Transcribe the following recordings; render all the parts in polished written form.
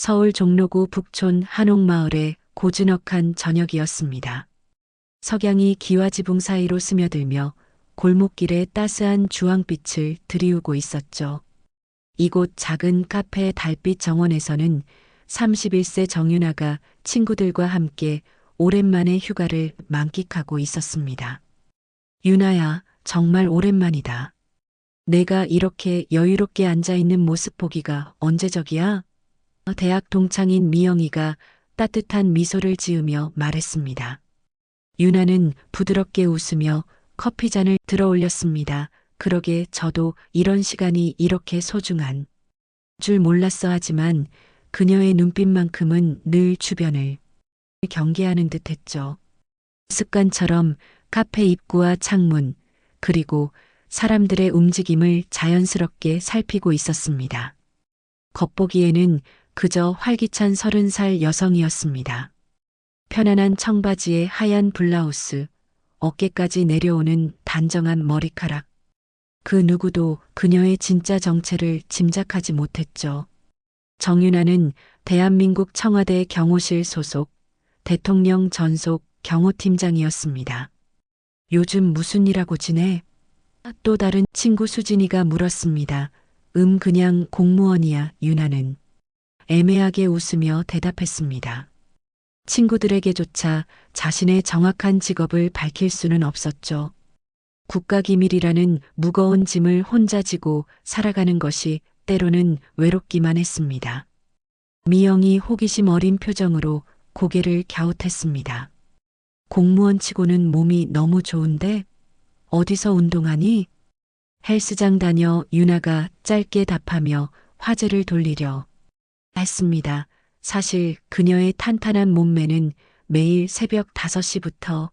서울 종로구 북촌 한옥마을의 고즈넉한 저녁이었습니다. 석양이 기와지붕 사이로 스며들며 골목길에 따스한 주황빛을 드리우고 있었죠. 이곳 작은 카페 달빛 정원에서는 31세 정윤아가 친구들과 함께 오랜만에 휴가를 만끽하고 있었습니다. 윤아야, 정말 오랜만이다. 내가 이렇게 여유롭게 앉아있는 모습 보기가 언제적이야? 대학 동창인 미영이가 따뜻한 미소를 지으며 말했습니다. 윤아는 부드럽게 웃으며 커피잔을 들어 올렸습니다. 그러게 저도 이런 시간이 이렇게 소중한 줄 몰랐어 하지만 그녀의 눈빛만큼은 늘 주변을 경계하는 듯 했죠. 습관처럼 카페 입구와 창문, 그리고 사람들의 움직임을 자연스럽게 살피고 있었습니다. 겉보기에는 그저 활기찬 30살 여성이었습니다. 편안한 청바지에 하얀 블라우스, 어깨까지 내려오는 단정한 머리카락. 그 누구도 그녀의 진짜 정체를 짐작하지 못했죠. 정윤아는 대한민국 청와대 경호실 소속 대통령 전속 경호팀장이었습니다. 요즘 무슨 일하고 지내? 또 다른 친구 수진이가 물었습니다. 그냥 공무원이야, 윤아는. 애매하게 웃으며 대답했습니다. 친구들에게조차 자신의 정확한 직업을 밝힐 수는 없었죠. 국가기밀이라는 무거운 짐을 혼자 지고 살아가는 것이 때로는 외롭기만 했습니다. 미영이 호기심 어린 표정으로 고개를 갸웃했습니다. 공무원 치고는 몸이 너무 좋은데 어디서 운동하니? 헬스장 다녀. 윤아가 짧게 답하며 화제를 돌리려 했습니다. 사실 그녀의 탄탄한 몸매는 매일 새벽 5시부터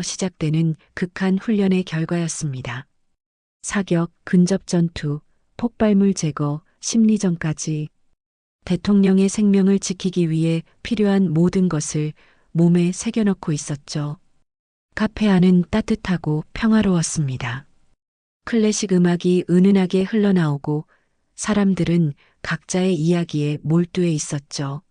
시작되는 극한 훈련의 결과였습니다. 사격, 근접 전투, 폭발물 제거, 심리전까지 대통령의 생명을 지키기 위해 필요한 모든 것을 몸에 새겨넣고 있었죠. 카페 안은 따뜻하고 평화로웠습니다. 클래식 음악이 은은하게 흘러나오고 사람들은 각자의 이야기에 몰두해 있었죠.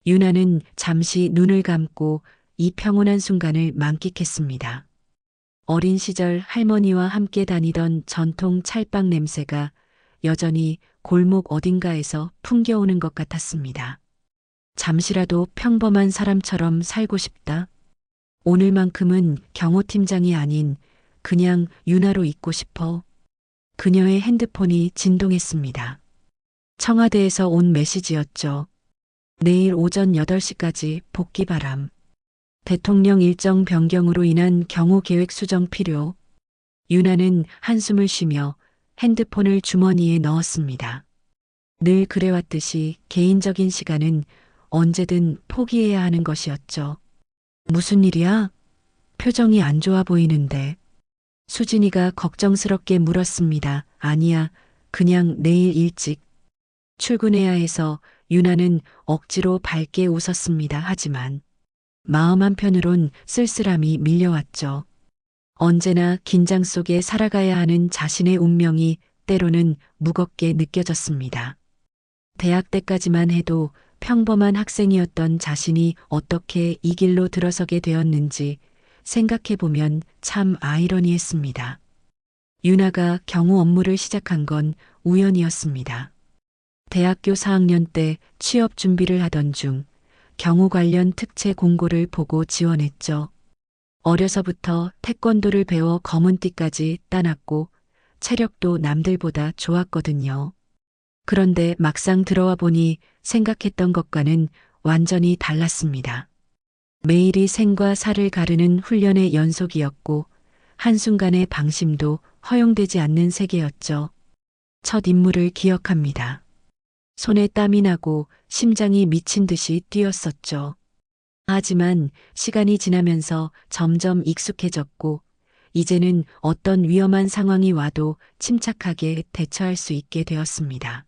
윤아는 잠시 눈을 감고 이 평온한 순간을 만끽했습니다. 어린 시절 할머니와 함께 다니던 전통 찰빵 냄새가 여전히 골목 어딘가에서 풍겨오는 것 같았습니다. 잠시라도 평범한 사람처럼 살고 싶다. 오늘만큼은 경호팀장이 아닌 그냥 윤아로 있고 싶어. 그녀의 핸드폰이 진동했습니다. 청와대에서 온 메시지였죠. 내일 오전 8시까지 복귀 바람. 대통령 일정 변경으로 인한 경호 계획 수정 필요. 윤아는 한숨을 쉬며 핸드폰을 주머니에 넣었습니다. 늘 그래왔듯이 개인적인 시간은 언제든 포기해야 하는 것이었죠. 무슨 일이야? 표정이 안 좋아 보이는데. 수진이가 걱정스럽게 물었습니다. 아니야, 그냥 내일 일찍 출근해야 해서. 윤아는 억지로 밝게 웃었습니다. 하지만 마음 한편으론 쓸쓸함이 밀려왔죠. 언제나 긴장 속에 살아가야 하는 자신의 운명이 때로는 무겁게 느껴졌습니다. 대학 때까지만 해도 평범한 학생이었던 자신이 어떻게 이 길로 들어서게 되었는지 생각해보면 참 아이러니했습니다. 윤아가 경호 업무를 시작한 건 우연이었습니다. 대학교 4학년 때 취업 준비를 하던 중 경호 관련 특채 공고를 보고 지원했죠. 어려서부터 태권도를 배워 검은띠까지 따놨고 체력도 남들보다 좋았거든요. 그런데 막상 들어와 보니 생각했던 것과는 완전히 달랐습니다. 매일이 생과 사를 가르는 훈련의 연속이었고 한순간의 방심도 허용되지 않는 세계였죠. 첫 임무를 기억합니다. 손에 땀이 나고 심장이 미친 듯이 뛰었었죠. 하지만 시간이 지나면서 점점 익숙해졌고 이제는 어떤 위험한 상황이 와도 침착하게 대처할 수 있게 되었습니다.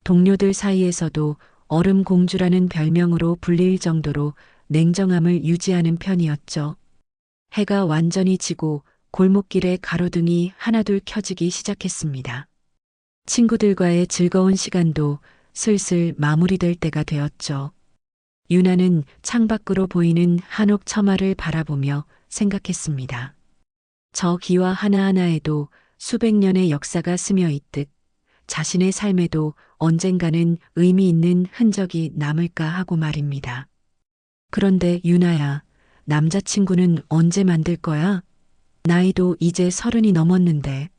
동료들 사이에서도 얼음 공주라는 별명으로 불릴 정도로 냉정함을 유지하는 편이었죠. 해가 완전히 지고 골목길에 가로등이 하나둘 켜지기 시작했습니다. 친구들과의 즐거운 시간도 슬슬 마무리될 때가 되었죠. 유나는 창밖으로 보이는 한옥 처마를 바라보며 생각했습니다. 저 기와 하나하나에도 수백 년의 역사가 스며 있듯 자신의 삶에도 언젠가는 의미 있는 흔적이 남을까 하고 말입니다. 그런데 유나야, 남자친구는 언제 만들 거야? 나이도 이제 30이 넘었는데.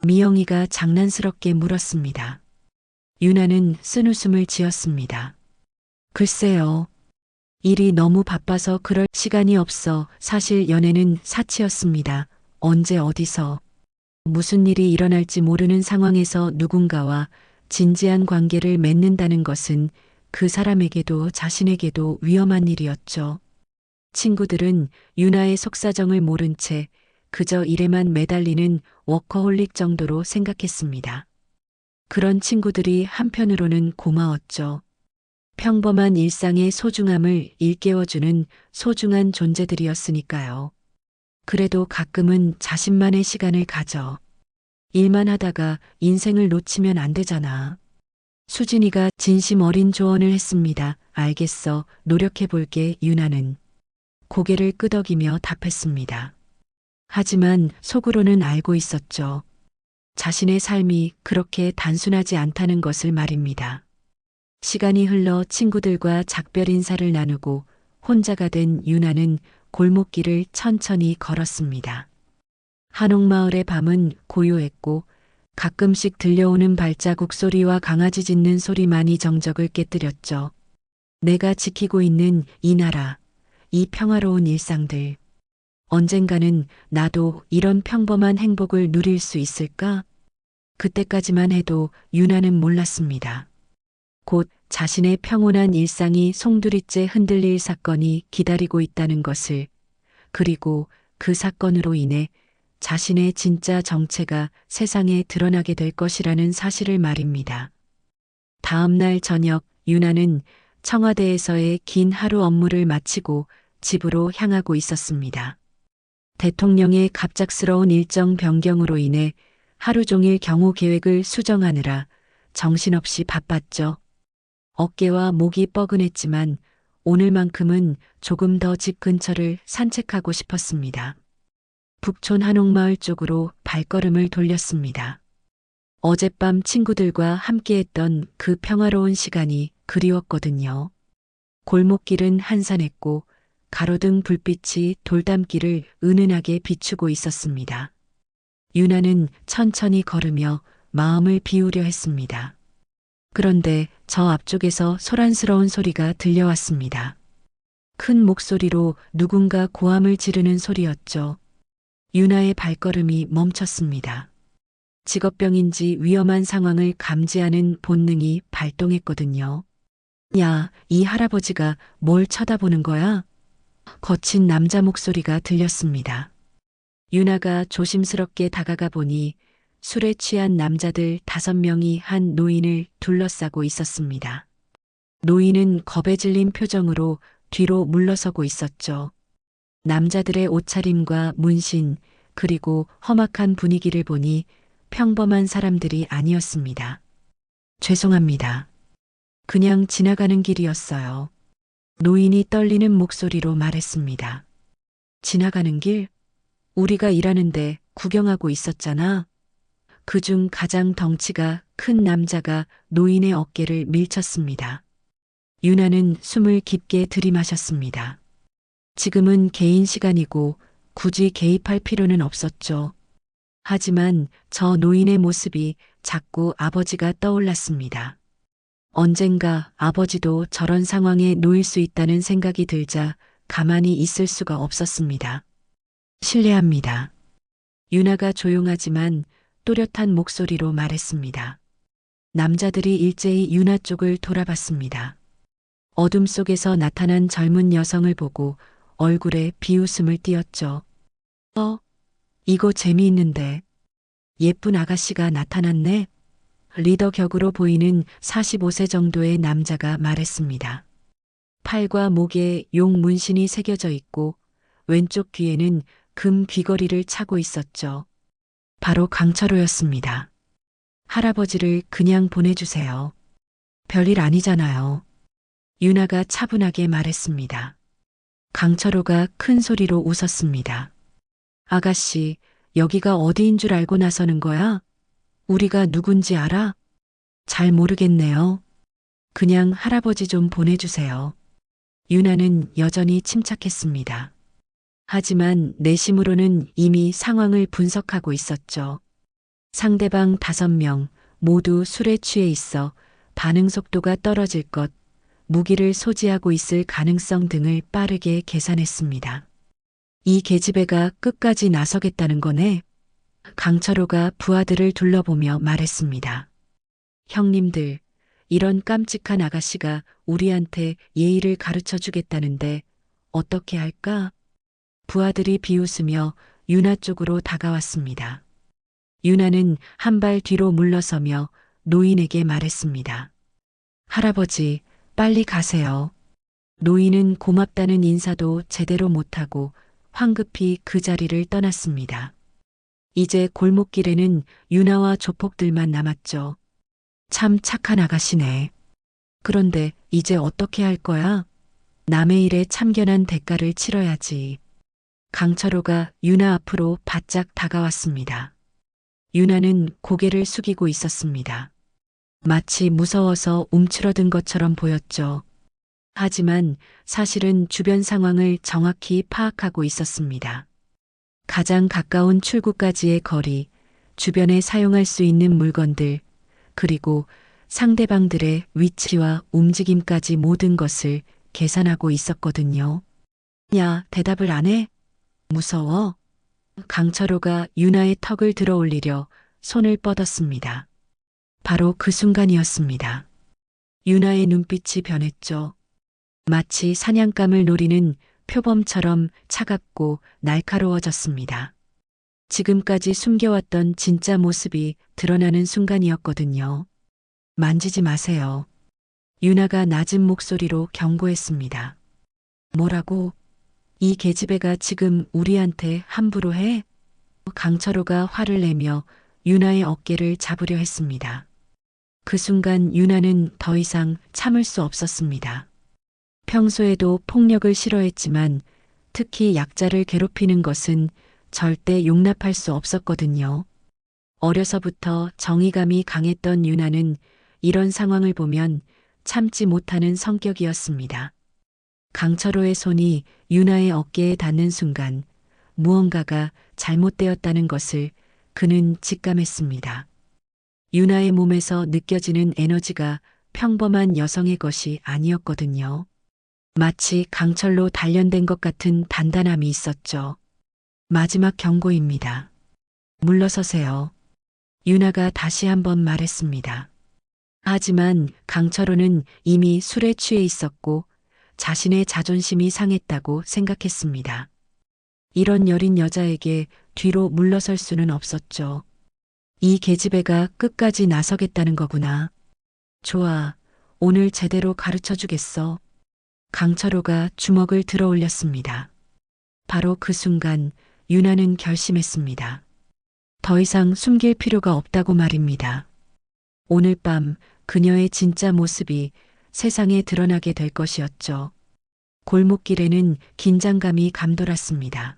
미영이가 장난스럽게 물었습니다. 유나는 쓴웃음을 지었습니다. 글쎄요. 일이 너무 바빠서 그럴 시간이 없어. 사실 연애는 사치였습니다. 언제 어디서 무슨 일이 일어날지 모르는 상황에서 누군가와 진지한 관계를 맺는다는 것은 그 사람에게도 자신에게도 위험한 일이었죠. 친구들은 유나의 속사정을 모른 채 그저 일에만 매달리는 워커홀릭 정도로 생각했습니다. 그런 친구들이 한편으로는 고마웠죠. 평범한 일상의 소중함을 일깨워주는 소중한 존재들이었으니까요. 그래도 가끔은 자신만의 시간을 가져. 일만 하다가 인생을 놓치면 안 되잖아. 수진이가 진심 어린 조언을 했습니다. 알겠어. 노력해볼게. 유나는 고개를 끄덕이며 답했습니다. 하지만 속으로는 알고 있었죠. 자신의 삶이 그렇게 단순하지 않다는 것을 말입니다. 시간이 흘러 친구들과 작별 인사를 나누고 혼자가 된 유나는 골목길을 천천히 걸었습니다. 한옥마을의 밤은 고요했고 가끔씩 들려오는 발자국 소리와 강아지 짖는 소리만이 정적을 깨뜨렸죠. 내가 지키고 있는 이 나라, 이 평화로운 일상들. 언젠가는 나도 이런 평범한 행복을 누릴 수 있을까? 그때까지만 해도 유나는 몰랐습니다. 곧 자신의 평온한 일상이 송두리째 흔들릴 사건이 기다리고 있다는 것을, 그리고 그 사건으로 인해 자신의 진짜 정체가 세상에 드러나게 될 것이라는 사실을 말입니다. 다음 날 저녁 유나는 청와대에서의 긴 하루 업무를 마치고 집으로 향하고 있었습니다. 대통령의 갑작스러운 일정 변경으로 인해 하루 종일 경호 계획을 수정하느라 정신없이 바빴죠. 어깨와 목이 뻐근했지만 오늘만큼은 조금 더 집 근처를 산책하고 싶었습니다. 북촌 한옥마을 쪽으로 발걸음을 돌렸습니다. 어젯밤 친구들과 함께했던 그 평화로운 시간이 그리웠거든요. 골목길은 한산했고 가로등 불빛이 돌담길을 은은하게 비추고 있었습니다. 유나는 천천히 걸으며 마음을 비우려 했습니다. 그런데 저 앞쪽에서 소란스러운 소리가 들려왔습니다. 큰 목소리로 누군가 고함을 지르는 소리였죠. 유나의 발걸음이 멈췄습니다. 직업병인지 위험한 상황을 감지하는 본능이 발동했거든요. 야, 이 할아버지가 뭘 쳐다보는 거야? 거친 남자 목소리가 들렸습니다. 유나가 조심스럽게 다가가 보니 술에 취한 남자들 5명이 한 노인을 둘러싸고 있었습니다. 노인은 겁에 질린 표정으로 뒤로 물러서고 있었죠. 남자들의 옷차림과 문신, 그리고 험악한 분위기를 보니 평범한 사람들이 아니었습니다. 죄송합니다. 그냥 지나가는 길이었어요. 노인이 떨리는 목소리로 말했습니다. 지나가는 길? 우리가 일하는데 구경하고 있었잖아. 그중 가장 덩치가 큰 남자가 노인의 어깨를 밀쳤습니다. 유나는 숨을 깊게 들이마셨습니다. 지금은 개인 시간이고 굳이 개입할 필요는 없었죠. 하지만 저 노인의 모습이 자꾸 아버지가 떠올랐습니다. 언젠가 아버지도 저런 상황에 놓일 수 있다는 생각이 들자 가만히 있을 수가 없었습니다. 실례합니다. 유나가 조용하지만 또렷한 목소리로 말했습니다. 남자들이 일제히 유나 쪽을 돌아봤습니다. 어둠 속에서 나타난 젊은 여성을 보고 얼굴에 비웃음을 띄었죠. 이거 재미있는데. 예쁜 아가씨가 나타났네. 리더 격으로 보이는 45세 정도의 남자가 말했습니다. 팔과 목에 용 문신이 새겨져 있고 왼쪽 귀에는 금 귀걸이를 차고 있었죠. 바로 강철호였습니다. 할아버지를 그냥 보내주세요. 별일 아니잖아요. 유나가 차분하게 말했습니다. 강철호가 큰 소리로 웃었습니다. 아가씨, 여기가 어디인 줄 알고 나서는 거야? 우리가 누군지 알아? 잘 모르겠네요. 그냥 할아버지 좀 보내주세요. 유나는 여전히 침착했습니다. 하지만 내심으로는 이미 상황을 분석하고 있었죠. 상대방 5명 모두 술에 취해 있어 반응 속도가 떨어질 것, 무기를 소지하고 있을 가능성 등을 빠르게 계산했습니다. 이 계집애가 끝까지 나서겠다는 거네. 강철호가 부하들을 둘러보며 말했습니다. 형님들, 이런 깜찍한 아가씨가 우리한테 예의를 가르쳐 주겠다는데 어떻게 할까? 부하들이 비웃으며 유나 쪽으로 다가왔습니다. 유나는 한 발 뒤로 물러서며 노인에게 말했습니다. 할아버지, 빨리 가세요. 노인은 고맙다는 인사도 제대로 못하고 황급히 그 자리를 떠났습니다. 이제 골목길에는 유나와 조폭들만 남았죠. 참 착한 아가씨네. 그런데 이제 어떻게 할 거야? 남의 일에 참견한 대가를 치러야지. 강철호가 유나 앞으로 바짝 다가왔습니다. 유나는 고개를 숙이고 있었습니다. 마치 무서워서 움츠러든 것처럼 보였죠. 하지만 사실은 주변 상황을 정확히 파악하고 있었습니다. 가장 가까운 출구까지의 거리, 주변에 사용할 수 있는 물건들, 그리고 상대방들의 위치와 움직임까지 모든 것을 계산하고 있었거든요. 야, 대답을 안 해? 무서워? 강철호가 유나의 턱을 들어 올리려 손을 뻗었습니다. 바로 그 순간이었습니다. 유나의 눈빛이 변했죠. 마치 사냥감을 노리는 표범처럼 차갑고 날카로워졌습니다. 지금까지 숨겨왔던 진짜 모습이 드러나는 순간이었거든요. 만지지 마세요. 유나가 낮은 목소리로 경고했습니다. 뭐라고? 이 계집애가 지금 우리한테 함부로 해? 강철호가 화를 내며 유나의 어깨를 잡으려 했습니다. 그 순간 유나는 더 이상 참을 수 없었습니다. 평소에도 폭력을 싫어했지만 특히 약자를 괴롭히는 것은 절대 용납할 수 없었거든요. 어려서부터 정의감이 강했던 유나는 이런 상황을 보면 참지 못하는 성격이었습니다. 강철호의 손이 유나의 어깨에 닿는 순간 무언가가 잘못되었다는 것을 그는 직감했습니다. 유나의 몸에서 느껴지는 에너지가 평범한 여성의 것이 아니었거든요. 마치 강철로 단련된 것 같은 단단함이 있었죠. 마지막 경고입니다. 물러서세요. 유나가 다시 한번 말했습니다. 하지만 강철호는 이미 술에 취해 있었고 자신의 자존심이 상했다고 생각했습니다. 이런 여린 여자에게 뒤로 물러설 수는 없었죠. 이 계집애가 끝까지 나서겠다는 거구나. 좋아, 오늘 제대로 가르쳐 주겠어. 강철호가 주먹을 들어 올렸습니다. 바로 그 순간 유나는 결심했습니다. 더 이상 숨길 필요가 없다고 말입니다. 오늘 밤 그녀의 진짜 모습이 세상에 드러나게 될 것이었죠. 골목길에는 긴장감이 감돌았습니다.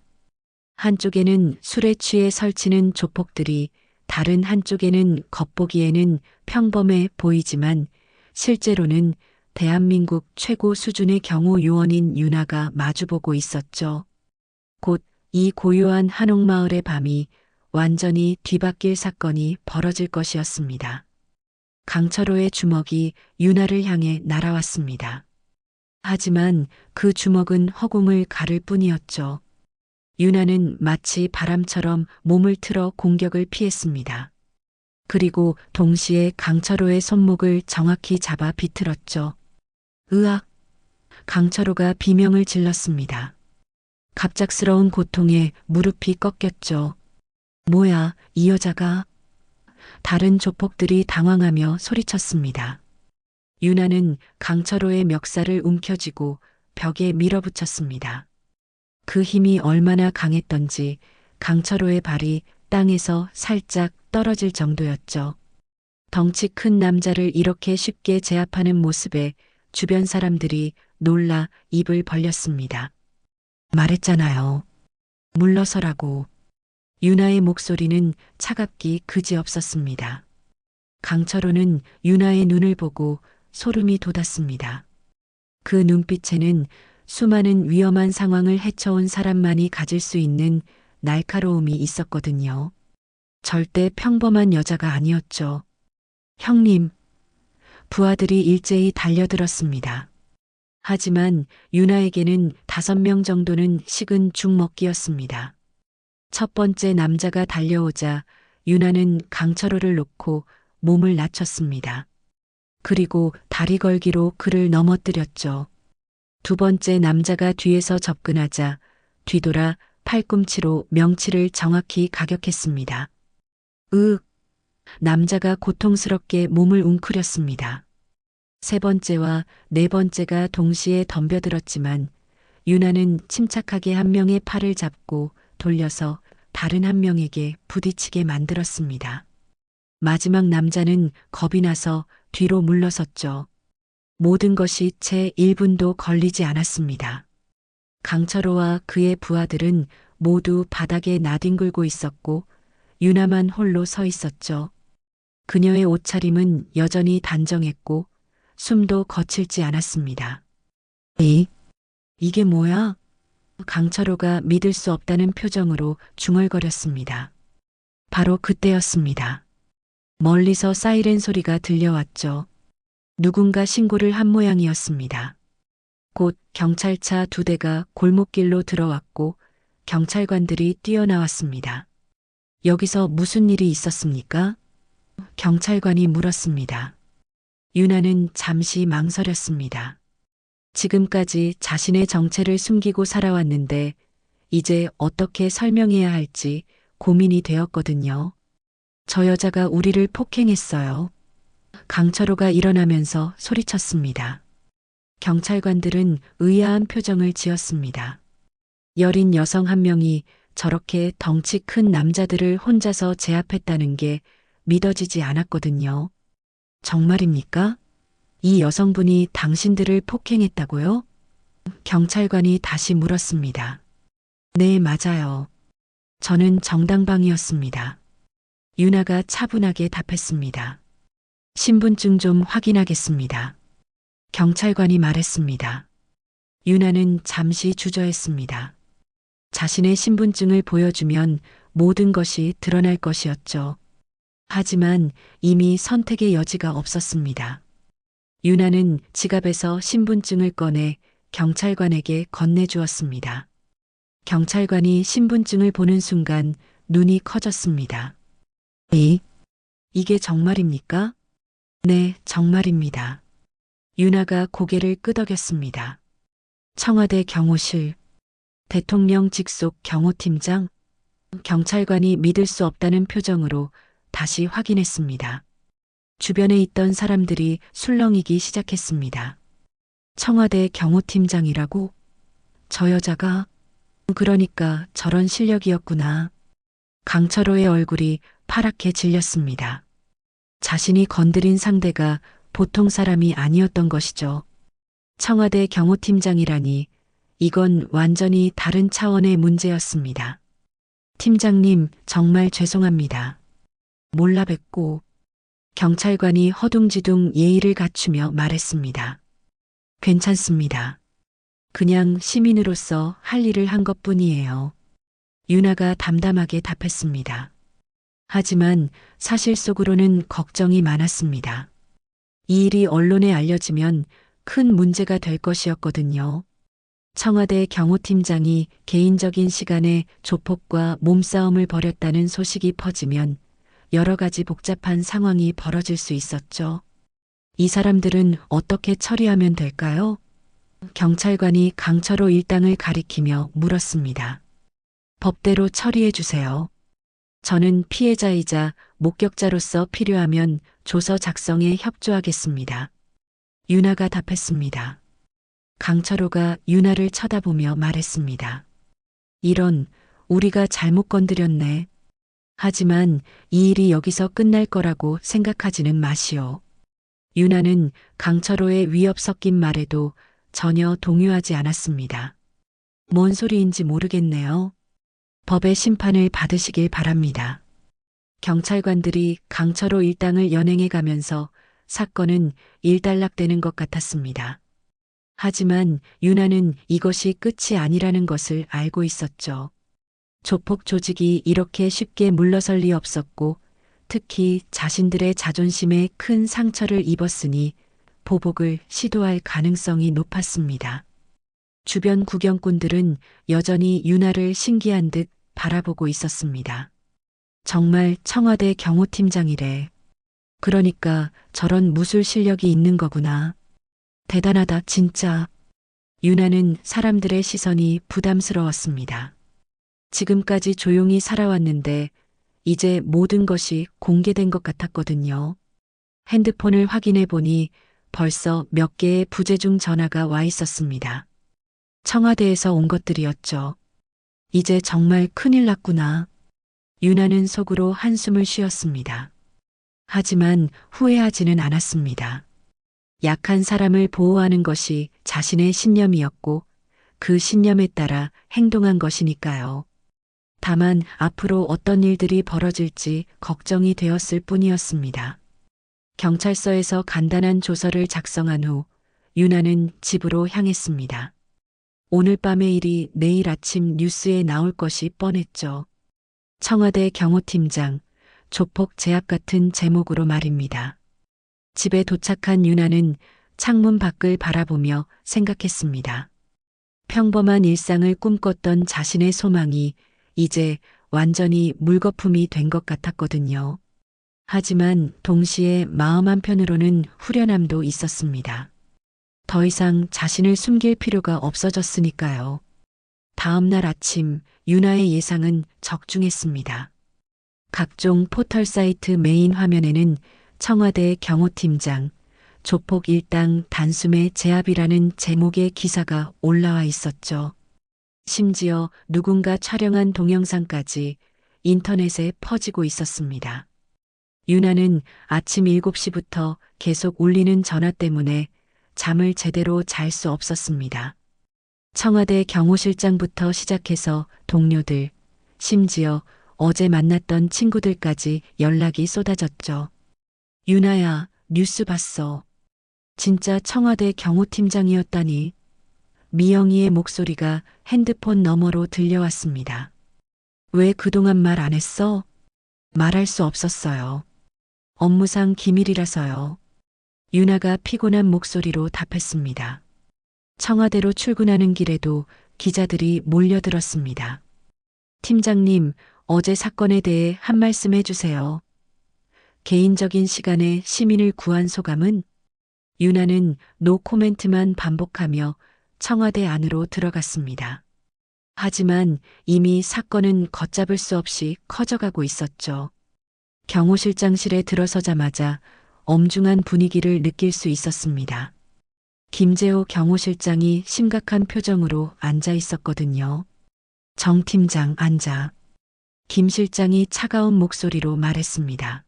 한쪽에는 술에 취해 설치는 조폭들이, 다른 한쪽에는 겉보기에는 평범해 보이지만 실제로는 대한민국 최고 수준의 경호 요원인 유나가 마주보고 있었죠. 곧 이 고요한 한옥마을의 밤이 완전히 뒤바뀔 사건이 벌어질 것이었습니다. 강철호의 주먹이 유나를 향해 날아왔습니다. 하지만 그 주먹은 허공을 가를 뿐이었죠. 유나는 마치 바람처럼 몸을 틀어 공격을 피했습니다. 그리고 동시에 강철호의 손목을 정확히 잡아 비틀었죠. 으악! 강철호가 비명을 질렀습니다. 갑작스러운 고통에 무릎이 꺾였죠. 뭐야, 이 여자가? 다른 조폭들이 당황하며 소리쳤습니다. 유나는 강철호의 멱살을 움켜쥐고 벽에 밀어붙였습니다. 그 힘이 얼마나 강했던지 강철호의 발이 땅에서 살짝 떨어질 정도였죠. 덩치 큰 남자를 이렇게 쉽게 제압하는 모습에 주변 사람들이 놀라 입을 벌렸습니다. 말했잖아요. 물러서라고. 유나의 목소리는 차갑기 그지없었습니다. 강철호는 유나의 눈을 보고 소름이 돋았습니다. 그 눈빛에는 수많은 위험한 상황을 헤쳐온 사람만이 가질 수 있는 날카로움이 있었거든요. 절대 평범한 여자가 아니었죠. 형님, 부하들이 일제히 달려들었습니다. 하지만 유나에게는 5명 정도는 식은 죽 먹기였습니다. 첫 번째 남자가 달려오자 유나는 강철호를 놓고 몸을 낮췄습니다. 그리고 다리 걸기로 그를 넘어뜨렸죠. 두 번째 남자가 뒤에서 접근하자 뒤돌아 팔꿈치로 명치를 정확히 가격했습니다. 남자가 고통스럽게 몸을 웅크렸습니다. 세 번째와 네 번째가 동시에 덤벼들었지만 유나는 침착하게 한 명의 팔을 잡고 돌려서 다른 한 명에게 부딪히게 만들었습니다. 마지막 남자는 겁이 나서 뒤로 물러섰죠. 모든 것이 채 1분도 걸리지 않았습니다. 강철호와 그의 부하들은 모두 바닥에 나뒹굴고 있었고 유나만 홀로 서 있었죠. 그녀의 옷차림은 여전히 단정했고 숨도 거칠지 않았습니다. 이게 뭐야? 강철호가 믿을 수 없다는 표정으로 중얼거렸습니다. 바로 그때였습니다. 멀리서 사이렌 소리가 들려왔죠. 누군가 신고를 한 모양이었습니다. 곧 경찰차 2대가 골목길로 들어왔고 경찰관들이 뛰어나왔습니다. 여기서 무슨 일이 있었습니까? 경찰관이 물었습니다. 유나는 잠시 망설였습니다. 지금까지 자신의 정체를 숨기고 살아왔는데 이제 어떻게 설명해야 할지 고민이 되었거든요. 저 여자가 우리를 폭행했어요. 강철호가 일어나면서 소리쳤습니다. 경찰관들은 의아한 표정을 지었습니다. 여린 여성 한 명이 저렇게 덩치 큰 남자들을 혼자서 제압했다는 게 믿어지지 않았거든요. 정말입니까? 이 여성분이 당신들을 폭행했다고요? 경찰관이 다시 물었습니다. 네, 맞아요. 저는 정당방위였습니다. 유나가 차분하게 답했습니다. 신분증 좀 확인하겠습니다. 경찰관이 말했습니다. 유나는 잠시 주저했습니다. 자신의 신분증을 보여주면 모든 것이 드러날 것이었죠. 하지만 이미 선택의 여지가 없었습니다. 유나는 지갑에서 신분증을 꺼내 경찰관에게 건네주었습니다. 경찰관이 신분증을 보는 순간 눈이 커졌습니다. 이게 정말입니까? 네, 정말입니다. 유나가 고개를 끄덕였습니다. 청와대 경호실, 대통령 직속 경호팀장, 경찰관이 믿을 수 없다는 표정으로 다시 확인했습니다. 주변에 있던 사람들이 술렁이기 시작했습니다. 청와대 경호팀장이라고? 저 여자가? 그러니까 저런 실력이었구나. 강철호의 얼굴이 파랗게 질렸습니다. 자신이 건드린 상대가 보통 사람이 아니었던 것이죠. 청와대 경호팀장이라니 이건 완전히 다른 차원의 문제였습니다. 팀장님, 정말 죄송합니다. 몰라 뵙고. 경찰관이 허둥지둥 예의를 갖추며 말했습니다. 괜찮습니다. 그냥 시민으로서 할 일을 한 것뿐이에요. 유나가 담담하게 답했습니다. 하지만 사실 속으로는 걱정이 많았습니다. 이 일이 언론에 알려지면 큰 문제가 될 것이었거든요. 청와대 경호팀장이 개인적인 시간에 조폭과 몸싸움을 벌였다는 소식이 퍼지면 여러 가지 복잡한 상황이 벌어질 수 있었죠. 이 사람들은 어떻게 처리하면 될까요? 경찰관이 강철호 일당을 가리키며 물었습니다. 법대로 처리해 주세요. 저는 피해자이자 목격자로서 필요하면 조서 작성에 협조하겠습니다. 유나가 답했습니다. 강철호가 유나를 쳐다보며 말했습니다. 이런, 우리가 잘못 건드렸네. 하지만 이 일이 여기서 끝날 거라고 생각하지는 마시오. 윤아는 강철호의 위협 섞인 말에도 전혀 동요하지 않았습니다. 뭔 소리인지 모르겠네요. 법의 심판을 받으시길 바랍니다. 경찰관들이 강철호 일당을 연행해 가면서 사건은 일단락되는 것 같았습니다. 하지만 윤아는 이것이 끝이 아니라는 것을 알고 있었죠. 조폭 조직이 이렇게 쉽게 물러설 리 없었고 특히 자신들의 자존심에 큰 상처를 입었으니 보복을 시도할 가능성이 높았습니다. 주변 구경꾼들은 여전히 윤아를 신기한 듯 바라보고 있었습니다. 정말 청와대 경호팀장이래. 그러니까 저런 무술 실력이 있는 거구나. 대단하다 진짜. 윤아는 사람들의 시선이 부담스러웠습니다. 지금까지 조용히 살아왔는데 이제 모든 것이 공개된 것 같았거든요. 핸드폰을 확인해 보니 벌써 몇 개의 부재중 전화가 와 있었습니다. 청와대에서 온 것들이었죠. 이제 정말 큰일 났구나. 윤아는 속으로 한숨을 쉬었습니다. 하지만 후회하지는 않았습니다. 약한 사람을 보호하는 것이 자신의 신념이었고 그 신념에 따라 행동한 것이니까요. 다만 앞으로 어떤 일들이 벌어질지 걱정이 되었을 뿐이었습니다. 경찰서에서 간단한 조서를 작성한 후 윤아는 집으로 향했습니다. 오늘 밤의 일이 내일 아침 뉴스에 나올 것이 뻔했죠. 청와대 경호팀장, 조폭 제압 같은 제목으로 말입니다. 집에 도착한 윤아는 창문 밖을 바라보며 생각했습니다. 평범한 일상을 꿈꿨던 자신의 소망이 이제 완전히 물거품이 된 것 같았거든요. 하지만 동시에 마음 한편으로는 후련함도 있었습니다. 더 이상 자신을 숨길 필요가 없어졌으니까요. 다음 날 아침 윤아의 예상은 적중했습니다. 각종 포털 사이트 메인 화면에는 청와대 경호팀장, 조폭 일당 단숨에 제압이라는 제목의 기사가 올라와 있었죠. 심지어 누군가 촬영한 동영상까지 인터넷에 퍼지고 있었습니다. 윤아는 아침 7시부터 계속 울리는 전화 때문에 잠을 제대로 잘 수 없었습니다. 청와대 경호실장부터 시작해서 동료들, 심지어 어제 만났던 친구들까지 연락이 쏟아졌죠. 윤아야, 뉴스 봤어. 진짜 청와대 경호팀장이었다니. 미영이의 목소리가 핸드폰 너머로 들려왔습니다. 왜 그동안 말 안 했어? 말할 수 없었어요. 업무상 기밀이라서요. 윤아가 피곤한 목소리로 답했습니다. 청와대로 출근하는 길에도 기자들이 몰려들었습니다. 팀장님, 어제 사건에 대해 한 말씀 해주세요. 개인적인 시간에 시민을 구한 소감은? 윤아는 노 코멘트만 반복하며 청와대 안으로 들어갔습니다. 하지만 이미 사건은 걷잡을 수 없이 커져가고 있었죠. 경호실장실에 들어서자마자 엄중한 분위기를 느낄 수 있었습니다. 김재호 경호실장이 심각한 표정으로 앉아 있었거든요. 정 팀장 앉아. 김 실장이 차가운 목소리로 말했습니다.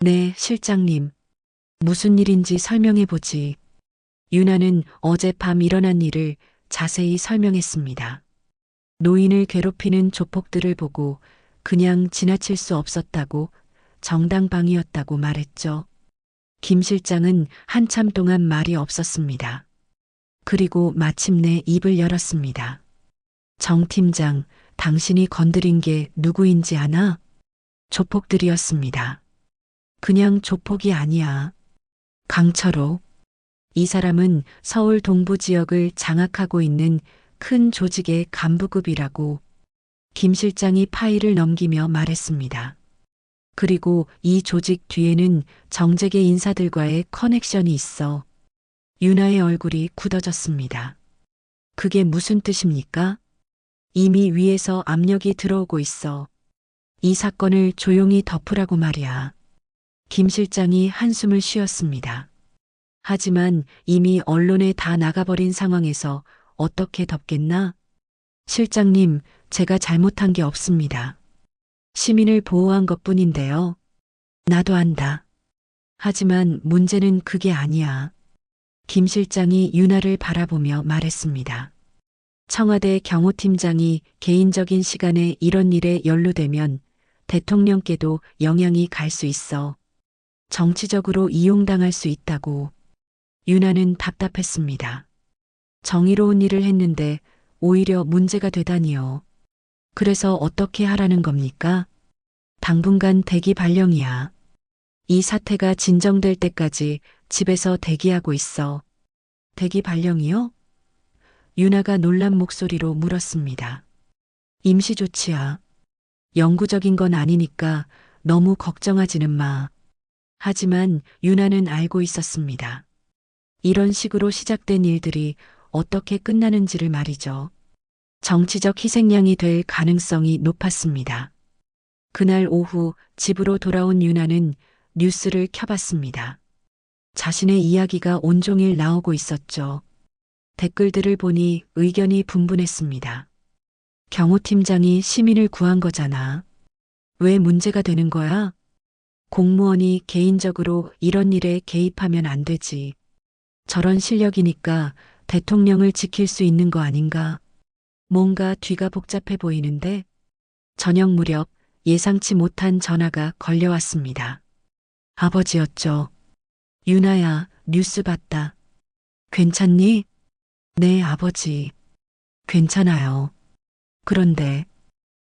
네, 실장님. 무슨 일인지 설명해 보지. 윤아는 어젯밤 일어난 일을 자세히 설명했습니다. 노인을 괴롭히는 조폭들을 보고 그냥 지나칠 수 없었다고 정당방위였다고 말했죠. 김 실장은 한참 동안 말이 없었습니다. 그리고 마침내 입을 열었습니다. 정 팀장, 당신이 건드린 게 누구인지 아나? 조폭들이었습니다. 그냥 조폭이 아니야. 강철호. 이 사람은 서울 동부 지역을 장악하고 있는 큰 조직의 간부급이라고 김 실장이 파일을 넘기며 말했습니다. 그리고 이 조직 뒤에는 정재계 인사들과의 커넥션이 있어. 윤아의 얼굴이 굳어졌습니다. 그게 무슨 뜻입니까? 이미 위에서 압력이 들어오고 있어. 이 사건을 조용히 덮으라고 말이야. 김 실장이 한숨을 쉬었습니다. 하지만 이미 언론에 다 나가버린 상황에서 어떻게 덮겠나? 실장님, 제가 잘못한 게 없습니다. 시민을 보호한 것뿐인데요. 나도 안다. 하지만 문제는 그게 아니야. 김 실장이 윤아를 바라보며 말했습니다. 청와대 경호팀장이 개인적인 시간에 이런 일에 연루되면 대통령께도 영향이 갈 수 있어. 정치적으로 이용당할 수 있다고. 윤아는 답답했습니다. 정의로운 일을 했는데 오히려 문제가 되다니요. 그래서 어떻게 하라는 겁니까? 당분간 대기 발령이야. 이 사태가 진정될 때까지 집에서 대기하고 있어. 대기 발령이요? 윤아가 놀란 목소리로 물었습니다. 임시 조치야. 영구적인 건 아니니까 너무 걱정하지는 마. 하지만 윤아는 알고 있었습니다. 이런 식으로 시작된 일들이 어떻게 끝나는지를 말이죠. 정치적 희생양이 될 가능성이 높았습니다. 그날 오후 집으로 돌아온 윤아는 뉴스를 켜봤습니다. 자신의 이야기가 온종일 나오고 있었죠. 댓글들을 보니 의견이 분분했습니다. 경호팀장이 시민을 구한 거잖아. 왜 문제가 되는 거야? 공무원이 개인적으로 이런 일에 개입하면 안 되지. 저런 실력이니까 대통령을 지킬 수 있는 거 아닌가? 뭔가 뒤가 복잡해 보이는데 저녁 무렵 예상치 못한 전화가 걸려왔습니다. 아버지였죠. 윤아야, 뉴스 봤다. 괜찮니? 네, 아버지. 괜찮아요. 그런데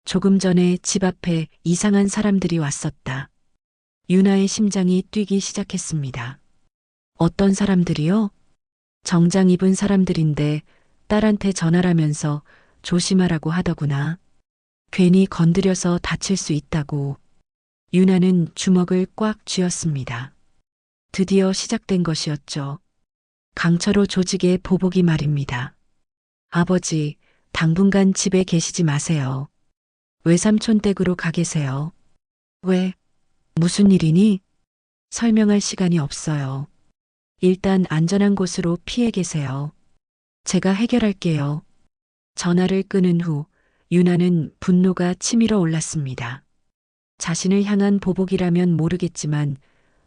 조금 전에 집 앞에 이상한 사람들이 왔었다. 윤아의 심장이 뛰기 시작했습니다. 어떤 사람들이요? 정장 입은 사람들인데 딸한테 전화라면서 조심하라고 하더구나. 괜히 건드려서 다칠 수 있다고. 윤아는 주먹을 꽉 쥐었습니다. 드디어 시작된 것이었죠. 강철호 조직의 보복이 말입니다. 아버지, 당분간 집에 계시지 마세요. 외삼촌 댁으로 가 계세요. 왜? 무슨 일이니? 설명할 시간이 없어요. 일단 안전한 곳으로 피해 계세요. 제가 해결할게요. 전화를 끊은 후 윤아는 분노가 치밀어 올랐습니다. 자신을 향한 보복이라면 모르겠지만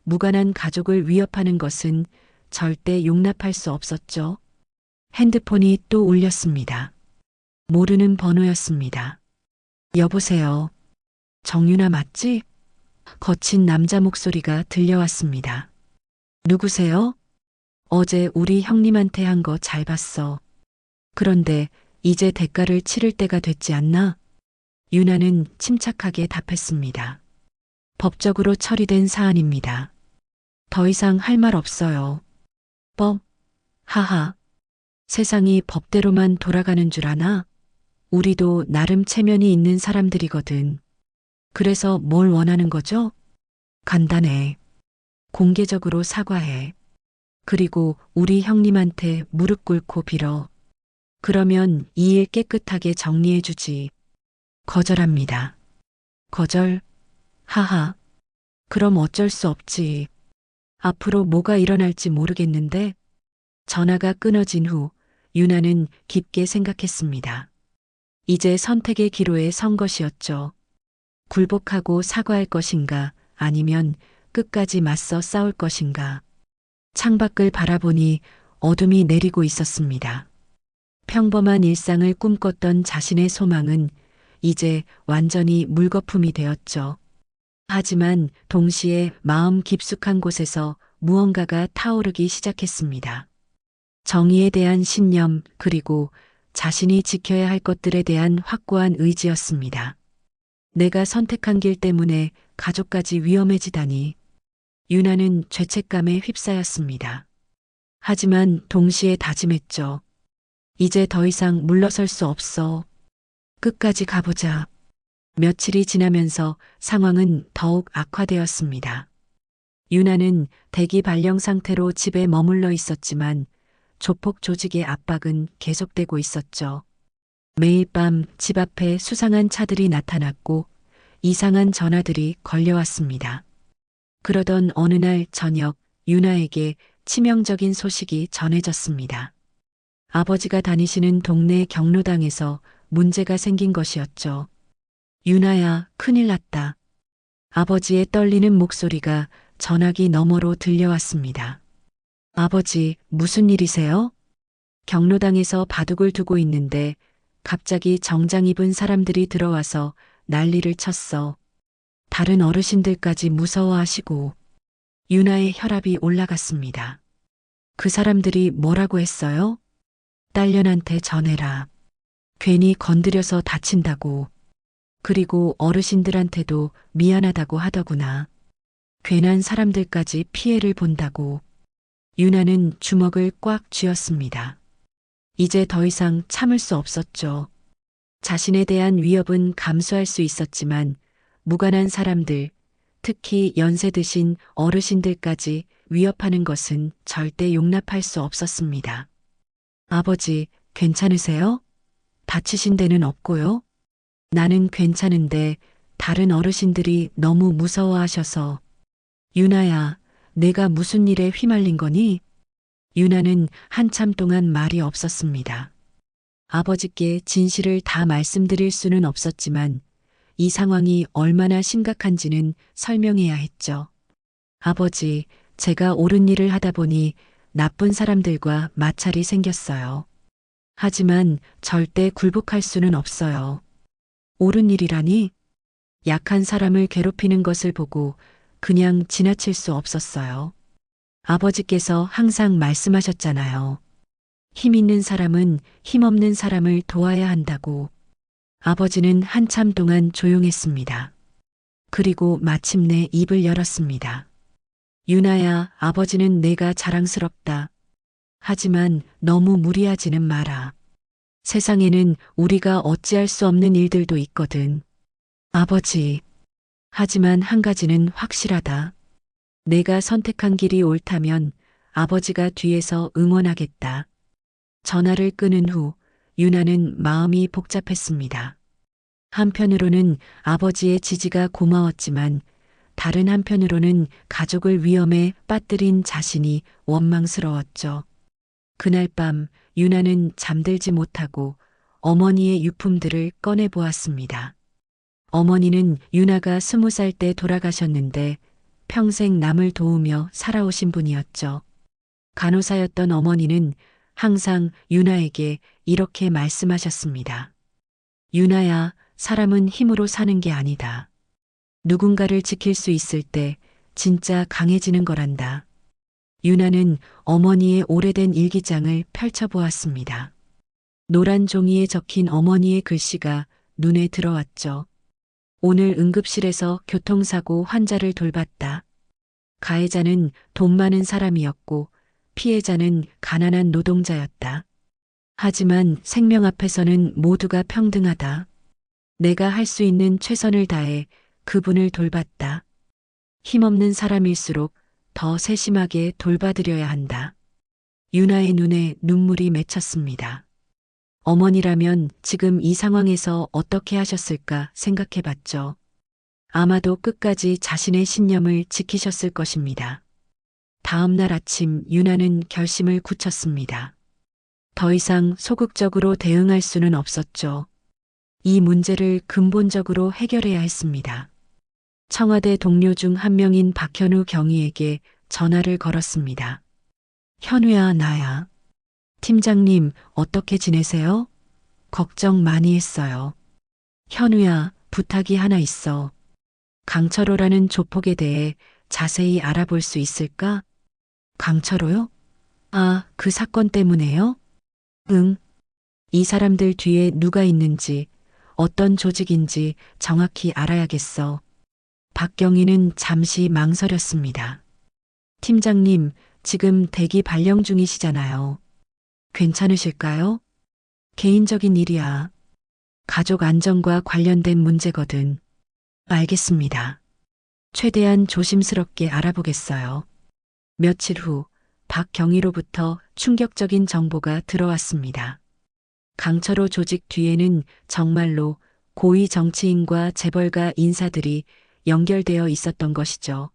무관한 가족을 위협하는 것은 절대 용납할 수 없었죠. 핸드폰이 또 울렸습니다. 모르는 번호였습니다. 여보세요. 정윤아 맞지? 거친 남자 목소리가 들려왔습니다. 누구세요? 어제 우리 형님한테 한 거 잘 봤어. 그런데 이제 대가를 치를 때가 됐지 않나? 윤아는 침착하게 답했습니다. 법적으로 처리된 사안입니다. 더 이상 할 말 없어요. 법? 하하. 세상이 법대로만 돌아가는 줄 아나? 우리도 나름 체면이 있는 사람들이거든. 그래서 뭘 원하는 거죠? 간단해. 공개적으로 사과해. 그리고 우리 형님한테 무릎 꿇고 빌어. 그러면 이 일 깨끗하게 정리해 주지. 거절합니다. 거절? 하하. 그럼 어쩔 수 없지. 앞으로 뭐가 일어날지 모르겠는데. 전화가 끊어진 후 윤아는 깊게 생각했습니다. 이제 선택의 기로에 선 것이었죠. 굴복하고 사과할 것인가 아니면 끝까지 맞서 싸울 것인가. 창밖을 바라보니 어둠이 내리고 있었습니다. 평범한 일상을 꿈꿨던 자신의 소망은 이제 완전히 물거품이 되었죠. 하지만 동시에 마음 깊숙한 곳에서 무언가가 타오르기 시작했습니다. 정의에 대한 신념 그리고 자신이 지켜야 할 것들에 대한 확고한 의지였습니다. 내가 선택한 길 때문에 가족까지 위험해지다니. 윤아는 죄책감에 휩싸였습니다. 하지만 동시에 다짐했죠. 이제 더 이상 물러설 수 없어. 끝까지 가보자. 며칠이 지나면서 상황은 더욱 악화되었습니다. 윤아는 대기 발령 상태로 집에 머물러 있었지만 조폭 조직의 압박은 계속되고 있었죠. 매일 밤 집 앞에 수상한 차들이 나타났고 이상한 전화들이 걸려왔습니다. 그러던 어느 날 저녁 윤아에게 치명적인 소식이 전해졌습니다. 아버지가 다니시는 동네 경로당에서 문제가 생긴 것이었죠. 유나야, 큰일 났다. 아버지의 떨리는 목소리가 전화기 너머로 들려왔습니다. 아버지, 무슨 일이세요? 경로당에서 바둑을 두고 있는데 갑자기 정장 입은 사람들이 들어와서 난리를 쳤어. 다른 어르신들까지 무서워하시고 유나의 혈압이 올라갔습니다. 그 사람들이 뭐라고 했어요? 딸년한테 전해라. 괜히 건드려서 다친다고. 그리고 어르신들한테도 미안하다고 하더구나. 괜한 사람들까지 피해를 본다고. 유나는 주먹을 꽉 쥐었습니다. 이제 더 이상 참을 수 없었죠. 자신에 대한 위협은 감수할 수 있었지만 무관한 사람들, 특히 연세 드신 어르신들까지 위협하는 것은 절대 용납할 수 없었습니다. 아버지, 괜찮으세요? 다치신 데는 없고요? 나는 괜찮은데 다른 어르신들이 너무 무서워하셔서. 유나야, 내가 무슨 일에 휘말린 거니? 유나는 한참 동안 말이 없었습니다. 아버지께 진실을 다 말씀드릴 수는 없었지만 이 상황이 얼마나 심각한지는 설명해야 했죠. 아버지, 제가 옳은 일을 하다 보니 나쁜 사람들과 마찰이 생겼어요. 하지만 절대 굴복할 수는 없어요. 옳은 일이라니? 약한 사람을 괴롭히는 것을 보고 그냥 지나칠 수 없었어요. 아버지께서 항상 말씀하셨잖아요. 힘 있는 사람은 힘없는 사람을 도와야 한다고. 아버지는 한참 동안 조용했습니다. 그리고 마침내 입을 열었습니다. 유나야, 아버지는 내가 자랑스럽다. 하지만 너무 무리하지는 마라. 세상에는 우리가 어찌할 수 없는 일들도 있거든. 아버지. 하지만 한 가지는 확실하다. 내가 선택한 길이 옳다면 아버지가 뒤에서 응원하겠다. 전화를 끊은 후 유나는 마음이 복잡했습니다. 한편으로는 아버지의 지지가 고마웠지만 다른 한편으로는 가족을 위험에 빠뜨린 자신이 원망스러웠죠. 그날 밤 유나는 잠들지 못하고 어머니의 유품들을 꺼내 보았습니다. 어머니는 유나가 20살 때 돌아가셨는데 평생 남을 도우며 살아오신 분이었죠. 간호사였던 어머니는 항상 유나에게 이렇게 말씀하셨습니다. 유나야, 사람은 힘으로 사는 게 아니다. 누군가를 지킬 수 있을 때 진짜 강해지는 거란다. 유나는 어머니의 오래된 일기장을 펼쳐보았습니다. 노란 종이에 적힌 어머니의 글씨가 눈에 들어왔죠. 오늘 응급실에서 교통사고 환자를 돌봤다. 가해자는 돈 많은 사람이었고 피해자는 가난한 노동자였다. 하지만 생명 앞에서는 모두가 평등하다. 내가 할 수 있는 최선을 다해 그분을 돌봤다. 힘없는 사람일수록 더 세심하게 돌봐드려야 한다. 유나의 눈에 눈물이 맺혔습니다. 어머니라면 지금 이 상황에서 어떻게 하셨을까 생각해 봤죠. 아마도 끝까지 자신의 신념을 지키셨을 것입니다. 다음 날 아침 유나는 결심을 굳혔습니다. 더 이상 소극적으로 대응할 수는 없었죠. 이 문제를 근본적으로 해결해야 했습니다. 청와대 동료 중 한 명인 박현우 경위에게 전화를 걸었습니다. 현우야, 나야. 팀장님, 어떻게 지내세요? 걱정 많이 했어요. 현우야, 부탁이 하나 있어. 강철호라는 조폭에 대해 자세히 알아볼 수 있을까? 강철호요? 아, 그 사건 때문에요? 응. 이 사람들 뒤에 누가 있는지, 어떤 조직인지 정확히 알아야겠어. 박경희는 잠시 망설였습니다. 팀장님, 지금 대기 발령 중이시잖아요. 괜찮으실까요? 개인적인 일이야. 가족 안전과 관련된 문제거든. 알겠습니다. 최대한 조심스럽게 알아보겠어요. 며칠 후 박경희로부터 충격적인 정보가 들어왔습니다. 강철호 조직 뒤에는 정말로 고위 정치인과 재벌가 인사들이 연결되어 있었던 것이죠.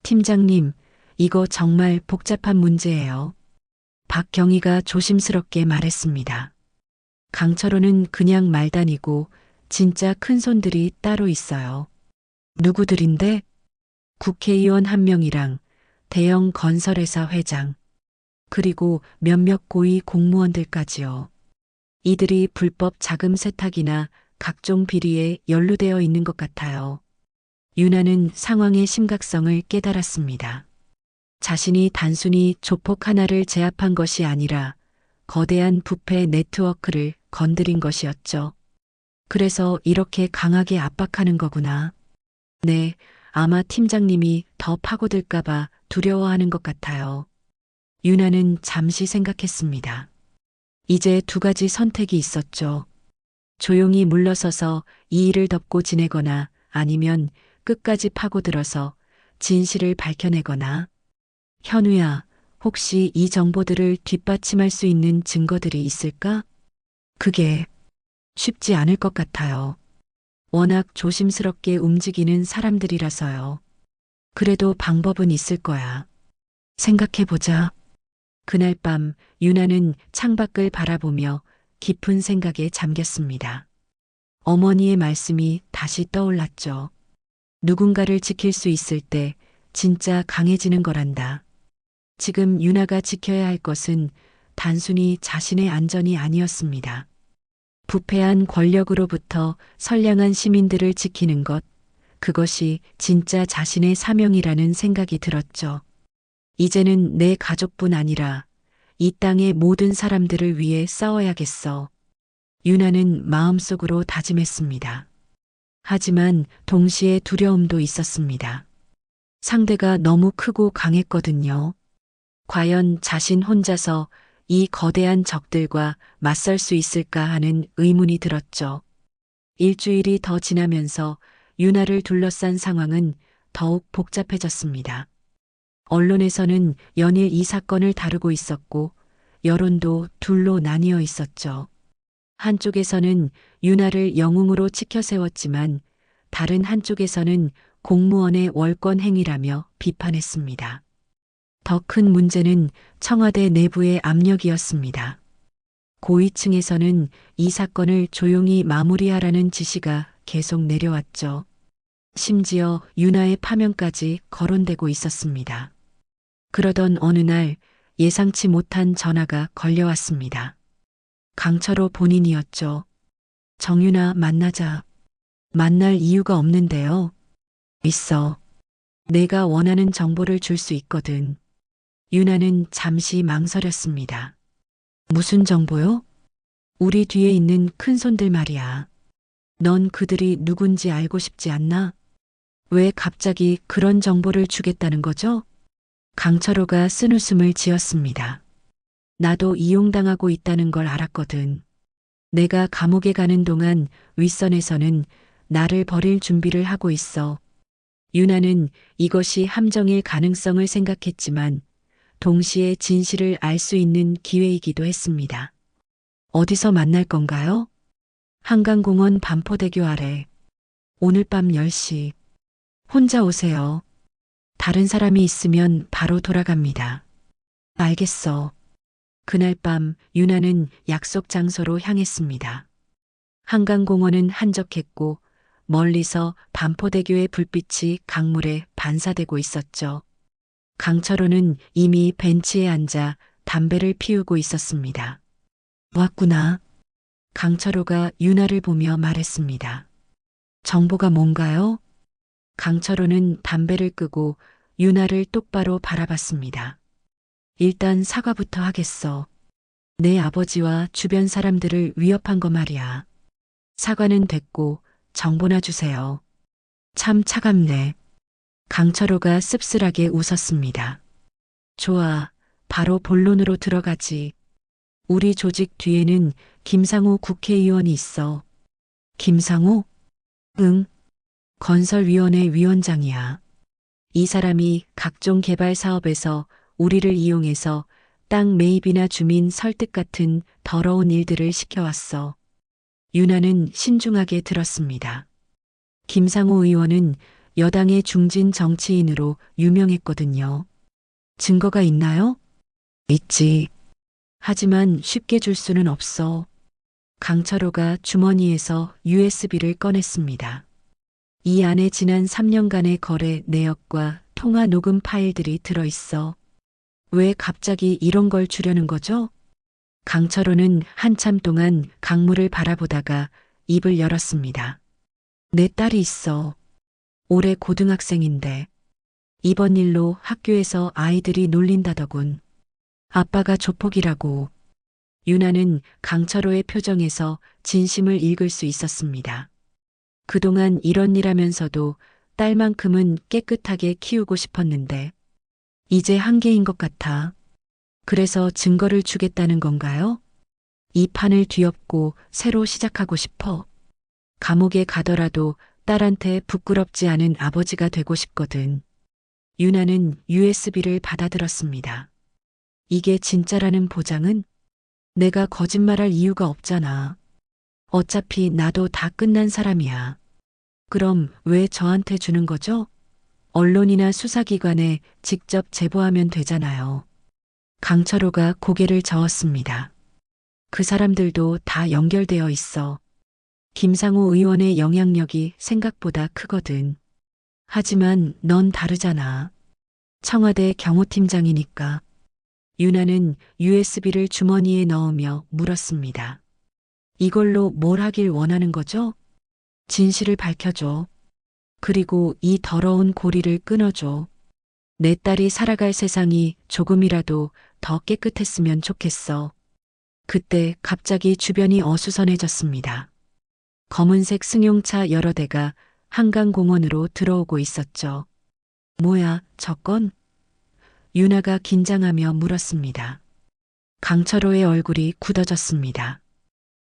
팀장님, 이거 정말 복잡한 문제예요. 박경희가 조심스럽게 말했습니다. 강철호는 그냥 말단이고 진짜 큰손들이 따로 있어요. 누구들인데? 국회의원 한 명이랑 대형 건설회사 회장, 그리고 몇몇 고위 공무원들까지요. 이들이 불법 자금 세탁이나 각종 비리에 연루되어 있는 것 같아요. 유나는 상황의 심각성을 깨달았습니다. 자신이 단순히 조폭 하나를 제압한 것이 아니라 거대한 부패 네트워크를 건드린 것이었죠. 그래서 이렇게 강하게 압박하는 거구나. 네, 아마 팀장님이 더 파고들까봐 두려워하는 것 같아요. 유나는 잠시 생각했습니다. 이제 두 가지 선택이 있었죠. 조용히 물러서서 이 일을 덮고 지내거나 아니면 끝까지 파고들어서 진실을 밝혀내거나. 현우야, 혹시 이 정보들을 뒷받침할 수 있는 증거들이 있을까? 그게 쉽지 않을 것 같아요. 워낙 조심스럽게 움직이는 사람들이라서요. 그래도 방법은 있을 거야. 생각해보자. 그날 밤 유나는 창밖을 바라보며 깊은 생각에 잠겼습니다. 어머니의 말씀이 다시 떠올랐죠. 누군가를 지킬 수 있을 때 진짜 강해지는 거란다. 지금 유나가 지켜야 할 것은 단순히 자신의 안전이 아니었습니다. 부패한 권력으로부터 선량한 시민들을 지키는 것, 그것이 진짜 자신의 사명이라는 생각이 들었죠. 이제는 내 가족뿐 아니라 이 땅의 모든 사람들을 위해 싸워야겠어. 유나는 마음속으로 다짐했습니다. 하지만 동시에 두려움도 있었습니다. 상대가 너무 크고 강했거든요. 과연 자신 혼자서 이 거대한 적들과 맞설 수 있을까 하는 의문이 들었죠. 일주일이 더 지나면서 유나를 둘러싼 상황은 더욱 복잡해졌습니다. 언론에서는 연일 이 사건을 다루고 있었고 여론도 둘로 나뉘어 있었죠. 한쪽에서는 유나를 영웅으로 치켜 세웠지만 다른 한쪽에서는 공무원의 월권 행위라며 비판했습니다. 더 큰 문제는 청와대 내부의 압력이었습니다. 고위층에서는 이 사건을 조용히 마무리하라는 지시가 계속 내려왔죠. 심지어 유나의 파면까지 거론되고 있었습니다. 그러던 어느 날 예상치 못한 전화가 걸려왔습니다. 강철호 본인이었죠. 정유나 만나자. 만날 이유가 없는데요. 있어. 내가 원하는 정보를 줄 수 있거든. 유나는 잠시 망설였습니다. 무슨 정보요? 우리 뒤에 있는 큰손들 말이야. 넌 그들이 누군지 알고 싶지 않나? 왜 갑자기 그런 정보를 주겠다는 거죠? 강철호가 쓴웃음을 지었습니다. 나도 이용당하고 있다는 걸 알았거든. 내가 감옥에 가는 동안 윗선에서는 나를 버릴 준비를 하고 있어. 유나는 이것이 함정일 가능성을 생각했지만 동시에 진실을 알 수 있는 기회이기도 했습니다. 어디서 만날 건가요? 한강공원 반포대교 아래. 오늘 밤 10시. 혼자 오세요. 다른 사람이 있으면 바로 돌아갑니다. 알겠어. 그날 밤 유나는 약속 장소로 향했습니다. 한강공원은 한적했고 멀리서 반포대교의 불빛이 강물에 반사되고 있었죠. 강철호는 이미 벤치에 앉아 담배를 피우고 있었습니다. 왔구나. 강철호가 유나를 보며 말했습니다. 정보가 뭔가요? 강철호는 담배를 끄고 유나를 똑바로 바라봤습니다. 일단 사과부터 하겠어. 내 아버지와 주변 사람들을 위협한 거 말이야. 사과는 됐고 정보나 주세요. 참 차갑네. 강철호가 씁쓸하게 웃었습니다. 좋아, 바로 본론으로 들어가지. 우리 조직 뒤에는 김상호 국회의원이 있어. 김상호? 응. 건설위원회 위원장이야. 이 사람이 각종 개발 사업에서 우리를 이용해서 땅 매입이나 주민 설득 같은 더러운 일들을 시켜왔어. 유나는 신중하게 들었습니다. 김상호 의원은 여당의 중진 정치인으로 유명했거든요. 증거가 있나요? 있지. 하지만 쉽게 줄 수는 없어. 강철호가 주머니에서 USB를 꺼냈습니다. 이 안에 지난 3년간의 거래 내역과 통화 녹음 파일들이 들어있어. 왜 갑자기 이런 걸 주려는 거죠? 강철호는 한참 동안 강물을 바라보다가 입을 열었습니다. 내 딸이 있어. 올해 고등학생인데 이번 일로 학교에서 아이들이 놀린다더군. 아빠가 조폭이라고. 유나는 강철호의 표정에서 진심을 읽을 수 있었습니다. 그동안 이런 일 하면서도 딸만큼은 깨끗하게 키우고 싶었는데 이제 한계인 것 같아. 그래서 증거를 주겠다는 건가요? 이 판을 뒤엎고 새로 시작하고 싶어. 감옥에 가더라도 딸한테 부끄럽지 않은 아버지가 되고 싶거든. 유나는 USB를 받아들었습니다. 이게 진짜라는 보장은? 내가 거짓말할 이유가 없잖아. 어차피 나도 다 끝난 사람이야. 그럼 왜 저한테 주는 거죠? 언론이나 수사기관에 직접 제보하면 되잖아요. 강철호가 고개를 저었습니다. 그 사람들도 다 연결되어 있어. 김상우 의원의 영향력이 생각보다 크거든. 하지만 넌 다르잖아. 청와대 경호팀장이니까. 유나는 USB를 주머니에 넣으며 물었습니다. 이걸로 뭘 하길 원하는 거죠? 진실을 밝혀줘. 그리고 이 더러운 고리를 끊어줘. 내 딸이 살아갈 세상이 조금이라도 더 깨끗했으면 좋겠어. 그때 갑자기 주변이 어수선해졌습니다. 검은색 승용차 여러 대가 한강공원으로 들어오고 있었죠. 뭐야, 저 건? 유나가 긴장하며 물었습니다. 강철호의 얼굴이 굳어졌습니다.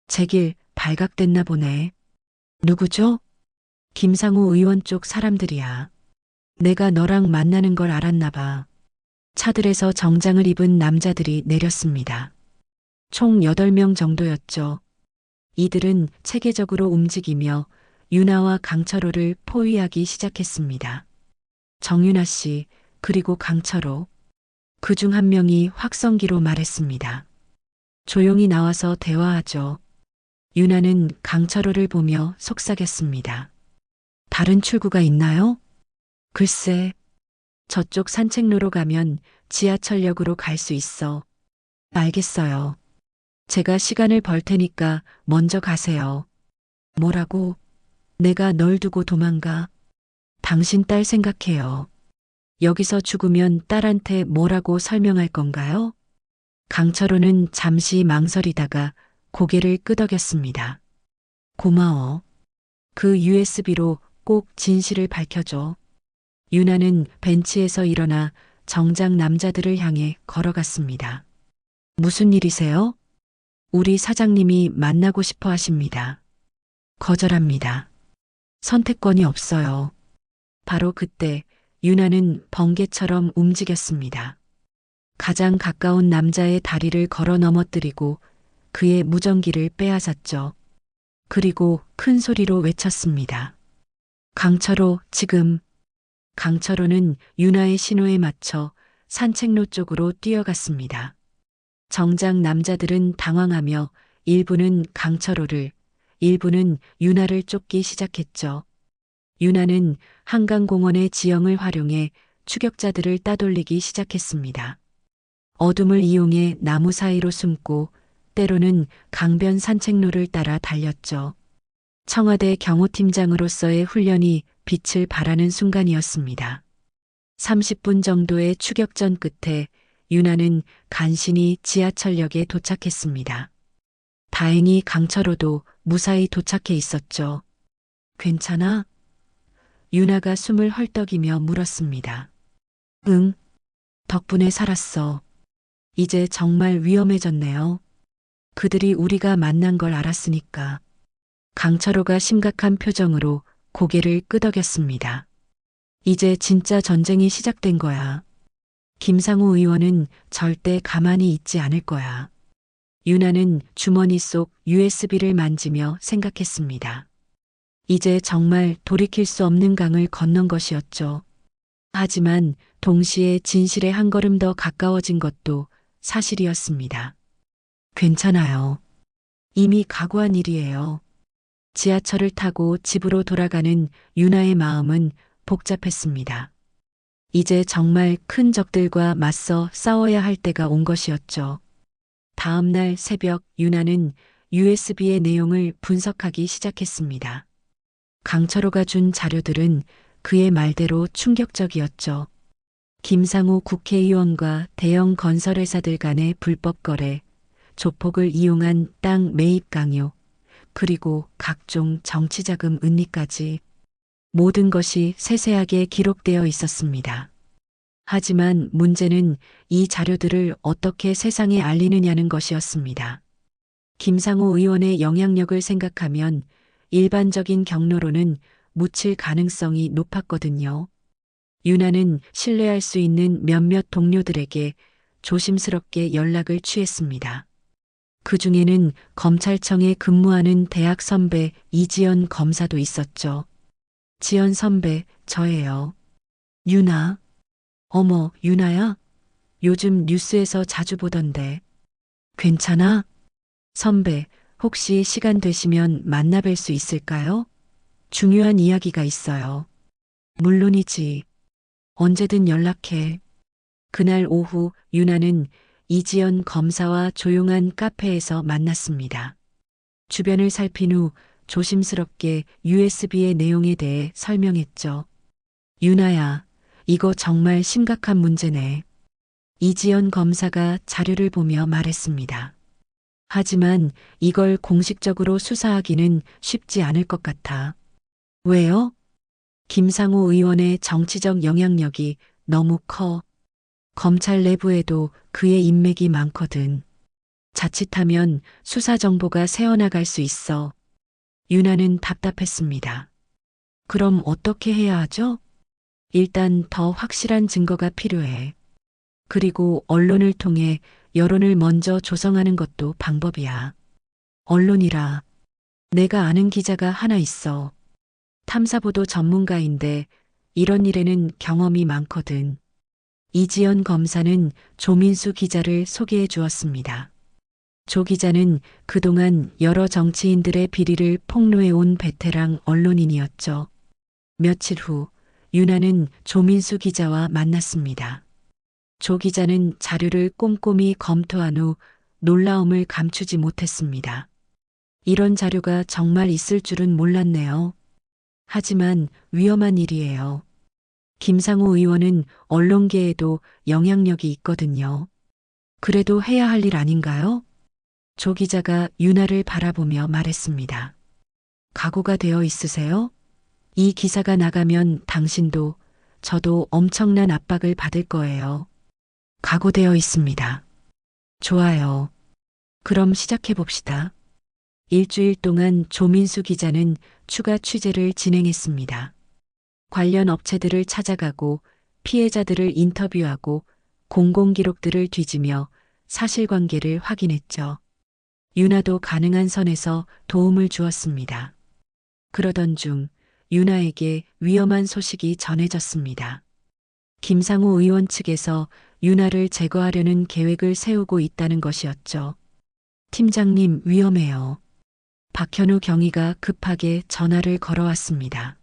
제길 발각됐나 보네. 누구죠? 김상우 의원 쪽 사람들이야. 내가 너랑 만나는 걸 알았나 봐. 차들에서 정장을 입은 남자들이 내렸습니다. 총 8명 정도였죠. 이들은 체계적으로 움직이며 유나와 강철호를 포위하기 시작했습니다. 정유나 씨, 그리고 강철호. 그중 한 명이 확성기로 말했습니다. 조용히 나와서 대화하죠. 유나는 강철호를 보며 속삭였습니다. 다른 출구가 있나요? 글쎄, 저쪽 산책로로 가면 지하철역으로 갈 수 있어. 알겠어요. 제가 시간을 벌 테니까 먼저 가세요. 뭐라고? 내가 널 두고 도망가? 당신 딸 생각해요. 여기서 죽으면 딸한테 뭐라고 설명할 건가요? 강철호는 잠시 망설이다가 고개를 끄덕였습니다. 고마워. 그 USB로 꼭 진실을 밝혀줘. 유나는 벤치에서 일어나 정장 남자들을 향해 걸어갔습니다. 무슨 일이세요? 우리 사장님이 만나고 싶어 하십니다. 거절합니다. 선택권이 없어요. 바로 그때 유나는 번개처럼 움직였습니다. 가장 가까운 남자의 다리를 걸어 넘어뜨리고 그의 무전기를 빼앗았죠. 그리고 큰 소리로 외쳤습니다. 강철호, 지금. 강철호는 유나의 신호에 맞춰 산책로 쪽으로 뛰어갔습니다. 정장 남자들은 당황하며 일부는 강철호를, 일부는 유나를 쫓기 시작했죠. 유나는 한강공원의 지형을 활용해 추격자들을 따돌리기 시작했습니다. 어둠을 이용해 나무 사이로 숨고 때로는 강변 산책로를 따라 달렸죠. 청와대 경호팀장으로서의 훈련이 빛을 발하는 순간이었습니다. 30분 정도의 추격전 끝에 유나는 간신히 지하철역에 도착했습니다. 다행히 강철호도 무사히 도착해 있었죠. 괜찮아? 유나가 숨을 헐떡이며 물었습니다. 응, 덕분에 살았어. 이제 정말 위험해졌네요. 그들이 우리가 만난 걸 알았으니까. 강철호가 심각한 표정으로 고개를 끄덕였습니다. 이제 진짜 전쟁이 시작된 거야. 김상우 의원은 절대 가만히 있지 않을 거야. 유나는 주머니 속 USB를 만지며 생각했습니다. 이제 정말 돌이킬 수 없는 강을 건넌 것이었죠. 하지만 동시에 진실에 한 걸음 더 가까워진 것도 사실이었습니다. 괜찮아요. 이미 각오한 일이에요. 지하철을 타고 집으로 돌아가는 유나의 마음은 복잡했습니다. 이제 정말 큰 적들과 맞서 싸워야 할 때가 온 것이었죠. 다음 날 새벽 유나는 USB의 내용을 분석하기 시작했습니다. 강철호가 준 자료들은 그의 말대로 충격적이었죠. 김상우 국회의원과 대형 건설회사들 간의 불법 거래, 조폭을 이용한 땅 매입 강요, 그리고 각종 정치자금 은리까지 모든 것이 세세하게 기록되어 있었습니다. 하지만 문제는 이 자료들을 어떻게 세상에 알리느냐는 것이었습니다. 김상호 의원의 영향력을 생각하면 일반적인 경로로는 묻힐 가능성이 높았거든요. 유나는 신뢰할 수 있는 몇몇 동료들에게 조심스럽게 연락을 취했습니다. 그 중에는 검찰청에 근무하는 대학 선배 이지연 검사도 있었죠. 지연 선배, 저예요. 유나. 어머, 유나야? 요즘 뉴스에서 자주 보던데. 괜찮아? 선배, 혹시 시간 되시면 만나 뵐 수 있을까요? 중요한 이야기가 있어요. 물론이지. 언제든 연락해. 그날 오후 유나는 이지연 검사와 조용한 카페에서 만났습니다. 주변을 살핀 후 조심스럽게 USB의 내용에 대해 설명했죠. 유나야, 이거 정말 심각한 문제네. 이지연 검사가 자료를 보며 말했습니다. 하지만 이걸 공식적으로 수사하기는 쉽지 않을 것 같아. 왜요? 김상호 의원의 정치적 영향력이 너무 커. 검찰 내부에도 그의 인맥이 많거든. 자칫하면 수사 정보가 새어나갈 수 있어. 유나는 답답했습니다. 그럼 어떻게 해야 하죠? 일단 더 확실한 증거가 필요해. 그리고 언론을 통해 여론을 먼저 조성하는 것도 방법이야. 언론이라. 내가 아는 기자가 하나 있어. 탐사보도 전문가인데 이런 일에는 경험이 많거든. 이지연 검사는 조민수 기자를 소개해 주었습니다. 조 기자는 그동안 여러 정치인들의 비리를 폭로해 온 베테랑 언론인이었죠. 며칠 후 유나는 조민수 기자와 만났습니다. 조 기자는 자료를 꼼꼼히 검토한 후 놀라움을 감추지 못했습니다. 이런 자료가 정말 있을 줄은 몰랐네요. 하지만 위험한 일이에요. 김상우 의원은 언론계에도 영향력이 있거든요. 그래도 해야 할 일 아닌가요? 조 기자가 유나를 바라보며 말했습니다. 각오가 되어 있으세요? 이 기사가 나가면 당신도 저도 엄청난 압박을 받을 거예요. 각오되어 있습니다. 좋아요. 그럼 시작해 봅시다. 일주일 동안 조민수 기자는 추가 취재를 진행했습니다. 관련 업체들을 찾아가고 피해자들을 인터뷰하고 공공기록들을 뒤지며 사실관계를 확인했죠. 유나도 가능한 선에서 도움을 주었습니다. 그러던 중 유나에게 위험한 소식이 전해졌습니다. 김상우 의원 측에서 유나를 제거하려는 계획을 세우고 있다는 것이었죠. 팀장님, 위험해요. 박현우 경위가 급하게 전화를 걸어왔습니다.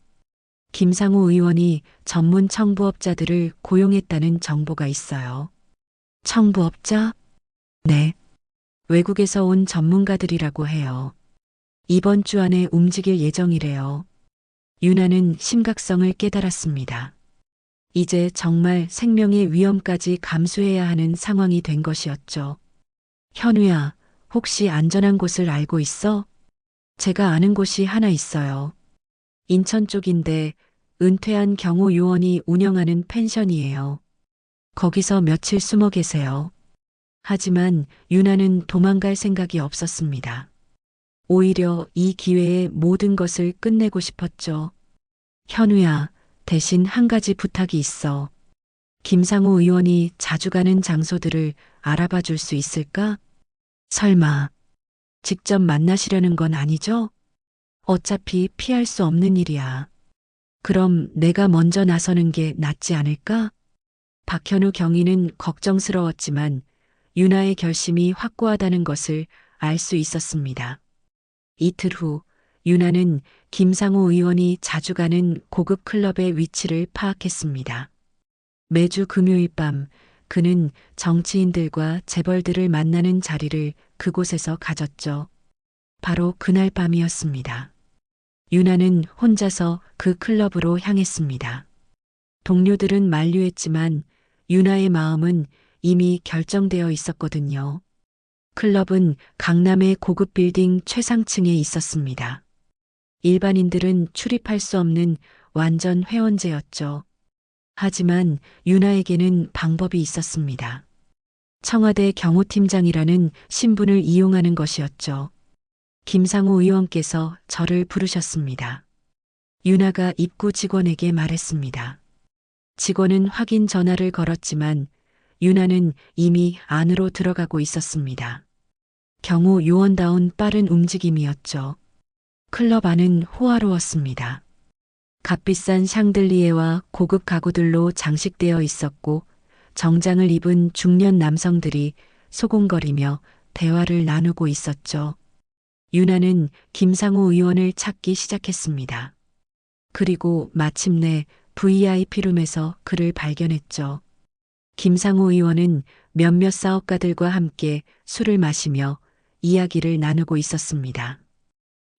김상우 의원이 전문 청부업자들을 고용했다는 정보가 있어요. 청부업자? 네. 외국에서 온 전문가들이라고 해요. 이번 주 안에 움직일 예정이래요. 유나는 심각성을 깨달았습니다. 이제 정말 생명의 위험까지 감수해야 하는 상황이 된 것이었죠. 현우야, 혹시 안전한 곳을 알고 있어? 제가 아는 곳이 하나 있어요. 인천 쪽인데 은퇴한 경호 요원이 운영하는 펜션이에요. 거기서 며칠 숨어 계세요. 하지만 유나는 도망갈 생각이 없었습니다. 오히려 이 기회에 모든 것을 끝내고 싶었죠. 현우야, 대신 한 가지 부탁이 있어. 김상우 의원이 자주 가는 장소들을 알아봐 줄 수 있을까? 설마 직접 만나시려는 건 아니죠? 어차피 피할 수 없는 일이야. 그럼 내가 먼저 나서는 게 낫지 않을까? 박현우 경위는 걱정스러웠지만 유나의 결심이 확고하다는 것을 알 수 있었습니다. 이틀 후 윤아는 김상우 의원이 자주 가는 고급 클럽의 위치를 파악했습니다. 매주 금요일 밤 그는 정치인들과 재벌들을 만나는 자리를 그곳에서 가졌죠. 바로 그날 밤이었습니다. 윤아는 혼자서 그 클럽으로 향했습니다. 동료들은 만류했지만 윤아의 마음은 이미 결정되어 있었거든요. 클럽은 강남의 고급 빌딩 최상층에 있었습니다. 일반인들은 출입할 수 없는 완전 회원제였죠. 하지만 윤아에게는 방법이 있었습니다. 청와대 경호팀장이라는 신분을 이용하는 것이었죠. 김상우 의원께서 저를 부르셨습니다. 윤아가 입구 직원에게 말했습니다. 직원은 확인 전화를 걸었지만 윤아는 이미 안으로 들어가고 있었습니다. 경호 요원다운 빠른 움직임이었죠. 클럽 안은 호화로웠습니다. 값비싼 샹들리에와 고급 가구들로 장식되어 있었고 정장을 입은 중년 남성들이 소곤거리며 대화를 나누고 있었죠. 윤아는 김상우 의원을 찾기 시작했습니다. 그리고 마침내 VIP룸에서 그를 발견했죠. 김상우 의원은 몇몇 사업가들과 함께 술을 마시며 이야기를 나누고 있었습니다.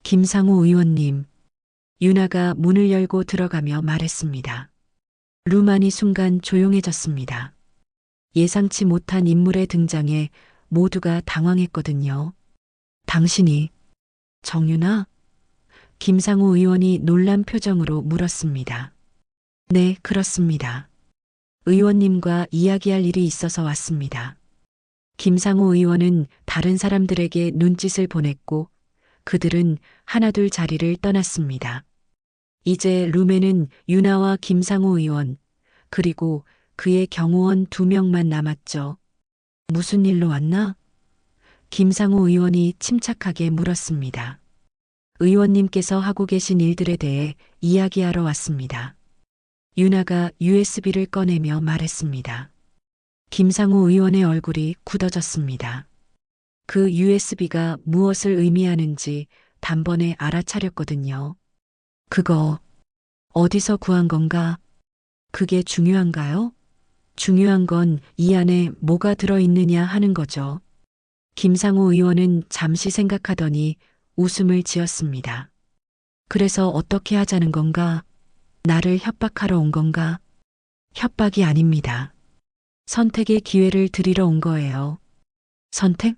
김상우 의원님, 윤아가 문을 열고 들어가며 말했습니다. 룸 안이 순간 조용해졌습니다. 예상치 못한 인물의 등장에 모두가 당황했거든요. 당신이 정윤아? 김상우 의원이 놀란 표정으로 물었습니다. 네, 그렇습니다. 의원님과 이야기할 일이 있어서 왔습니다. 김상우 의원은 다른 사람들에게 눈짓을 보냈고 그들은 하나둘 자리를 떠났습니다. 이제 룸에는 윤아와 김상우 의원, 그리고 그의 경호원 2명만 남았죠. 무슨 일로 왔나? 김상우 의원이 침착하게 물었습니다. 의원님께서 하고 계신 일들에 대해 이야기하러 왔습니다. 윤아가 USB를 꺼내며 말했습니다. 김상우 의원의 얼굴이 굳어졌습니다. 그 USB가 무엇을 의미하는지 단번에 알아차렸거든요. 그거 어디서 구한 건가? 그게 중요한가요? 중요한 건 이 안에 뭐가 들어있느냐 하는 거죠. 김상우 의원은 잠시 생각하더니 웃음을 지었습니다. 그래서 어떻게 하자는 건가? 나를 협박하러 온 건가? 협박이 아닙니다. 선택의 기회를 드리러 온 거예요. 선택?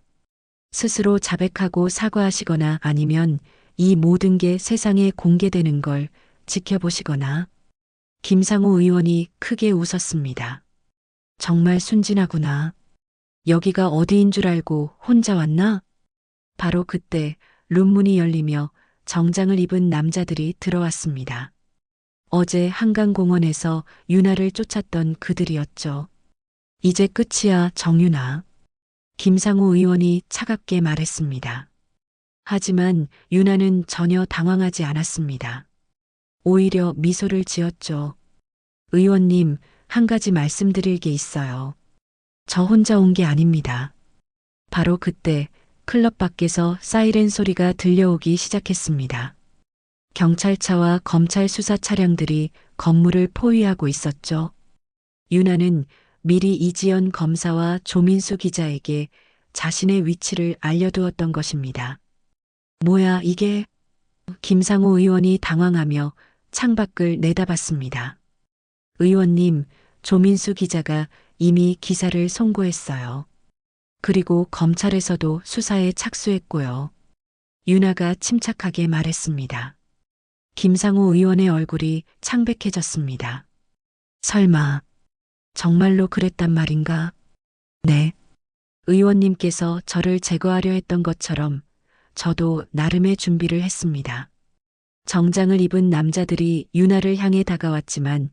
스스로 자백하고 사과하시거나 아니면 이 모든 게 세상에 공개되는 걸 지켜보시거나. 김상우 의원이 크게 웃었습니다. 정말 순진하구나. 여기가 어디인 줄 알고 혼자 왔나? 바로 그때 룸문이 열리며 정장을 입은 남자들이 들어왔습니다. 어제 한강공원에서 윤아를 쫓았던 그들이었죠. 이제 끝이야, 정윤아. 김상우 의원이 차갑게 말했습니다. 하지만 윤아는 전혀 당황하지 않았습니다. 오히려 미소를 지었죠. 의원님, 한 가지 말씀드릴 게 있어요. 저 혼자 온 게 아닙니다. 바로 그때 클럽 밖에서 사이렌 소리가 들려오기 시작했습니다. 경찰차와 검찰 수사 차량들이 건물을 포위하고 있었죠. 윤아는 미리 이지연 검사와 조민수 기자에게 자신의 위치를 알려두었던 것입니다. 뭐야, 이게? 김상우 의원이 당황하며 창밖을 내다봤습니다. 의원님, 조민수 기자가 이미 기사를 송고했어요. 그리고 검찰에서도 수사에 착수했고요. 윤아가 침착하게 말했습니다. 김상우 의원의 얼굴이 창백해졌습니다. 설마 정말로 그랬단 말인가? 네. 의원님께서 저를 제거하려 했던 것처럼 저도 나름의 준비를 했습니다. 정장을 입은 남자들이 윤아를 향해 다가왔지만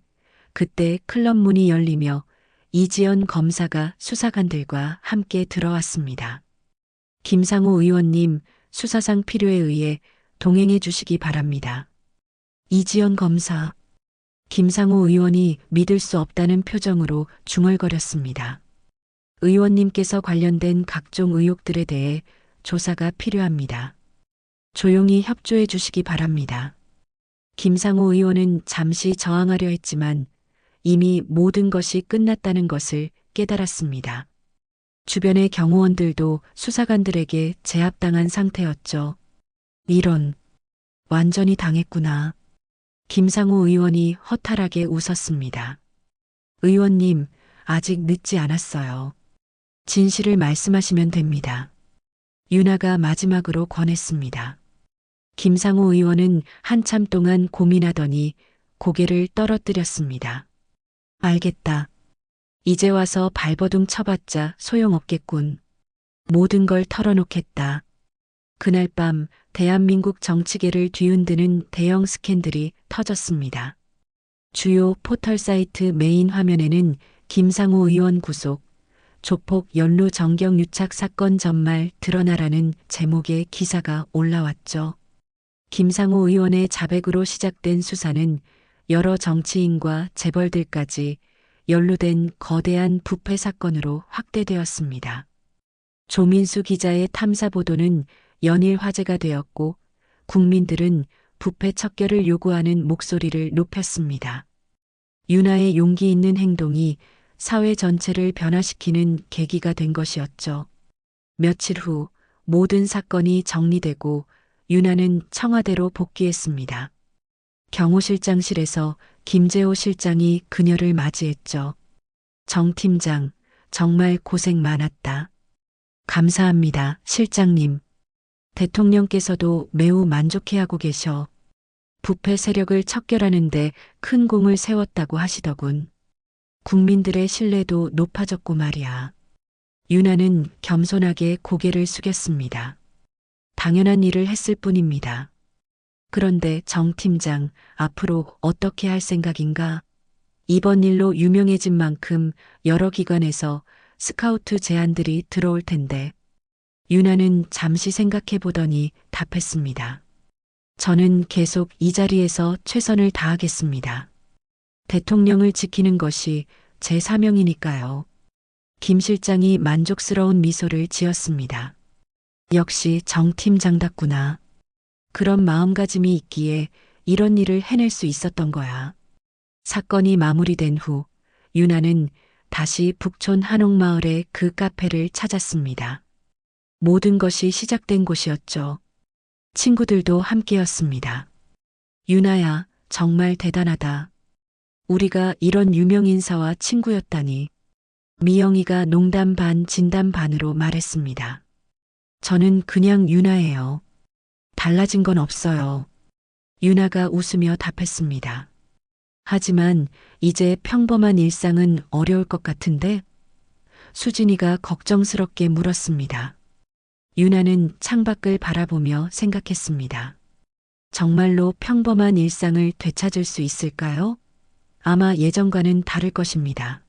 그때 클럽 문이 열리며 이지연 검사가 수사관들과 함께 들어왔습니다. 김상우 의원님, 수사상 필요에 의해 동행해 주시기 바랍니다. 이지연 검사. 김상우 의원이 믿을 수 없다는 표정으로 중얼거렸습니다. 의원님께서 관련된 각종 의혹들에 대해 조사가 필요합니다. 조용히 협조해 주시기 바랍니다. 김상호 의원은 잠시 저항하려 했지만 이미 모든 것이 끝났다는 것을 깨달았습니다. 주변의 경호원들도 수사관들에게 제압당한 상태였죠. 이런, 완전히 당했구나. 김상호 의원이 허탈하게 웃었습니다. 의원님, 아직 늦지 않았어요. 진실을 말씀하시면 됩니다. 윤아가 마지막으로 권했습니다. 김상호 의원은 한참 동안 고민하더니 고개를 떨어뜨렸습니다. 알겠다. 이제 와서 발버둥 쳐봤자 소용없겠군. 모든 걸 털어놓겠다. 그날 밤 대한민국 정치계를 뒤흔드는 대형 스캔들이 터졌습니다. 주요 포털 사이트 메인 화면에는 김상호 의원 구속, 조폭 연루 정경 유착 사건 전말 드러나라는 제목의 기사가 올라왔죠. 김상호 의원의 자백으로 시작된 수사는 여러 정치인과 재벌들까지 연루된 거대한 부패 사건으로 확대되었습니다. 조민수 기자의 탐사 보도는 연일 화제가 되었고 국민들은 부패 척결을 요구하는 목소리를 높였습니다. 윤아의 용기 있는 행동이 사회 전체를 변화시키는 계기가 된 것이었죠. 며칠 후 모든 사건이 정리되고 윤아는 청와대로 복귀했습니다. 경호실장실에서 김재호 실장이 그녀를 맞이했죠. 정 팀장, 정말 고생 많았다. 감사합니다, 실장님. 대통령께서도 매우 만족해하고 계셔. 부패 세력을 척결하는데 큰 공을 세웠다고 하시더군. 국민들의 신뢰도 높아졌고 말이야. 윤아는 겸손하게 고개를 숙였습니다. 당연한 일을 했을 뿐입니다. 그런데 정 팀장, 앞으로 어떻게 할 생각인가? 이번 일로 유명해진 만큼 여러 기관에서 스카우트 제안들이 들어올 텐데. 윤아는 잠시 생각해 보더니 답했습니다. 저는 계속 이 자리에서 최선을 다하겠습니다. 대통령을 지키는 것이 제 사명이니까요. 김 실장이 만족스러운 미소를 지었습니다. 역시 정 팀장답구나. 그런 마음가짐이 있기에 이런 일을 해낼 수 있었던 거야. 사건이 마무리된 후 윤아는 다시 북촌 한옥마을의 그 카페를 찾았습니다. 모든 것이 시작된 곳이었죠. 친구들도 함께였습니다. 윤아야, 정말 대단하다. 우리가 이런 유명 인사와 친구였다니. 미영이가 농담 반 진담 반으로 말했습니다. 저는 그냥 윤아예요. 달라진 건 없어요. 윤아가 웃으며 답했습니다. 하지만 이제 평범한 일상은 어려울 것 같은데? 수진이가 걱정스럽게 물었습니다. 윤아는 창밖을 바라보며 생각했습니다. 정말로 평범한 일상을 되찾을 수 있을까요? 아마 예전과는 다를 것입니다.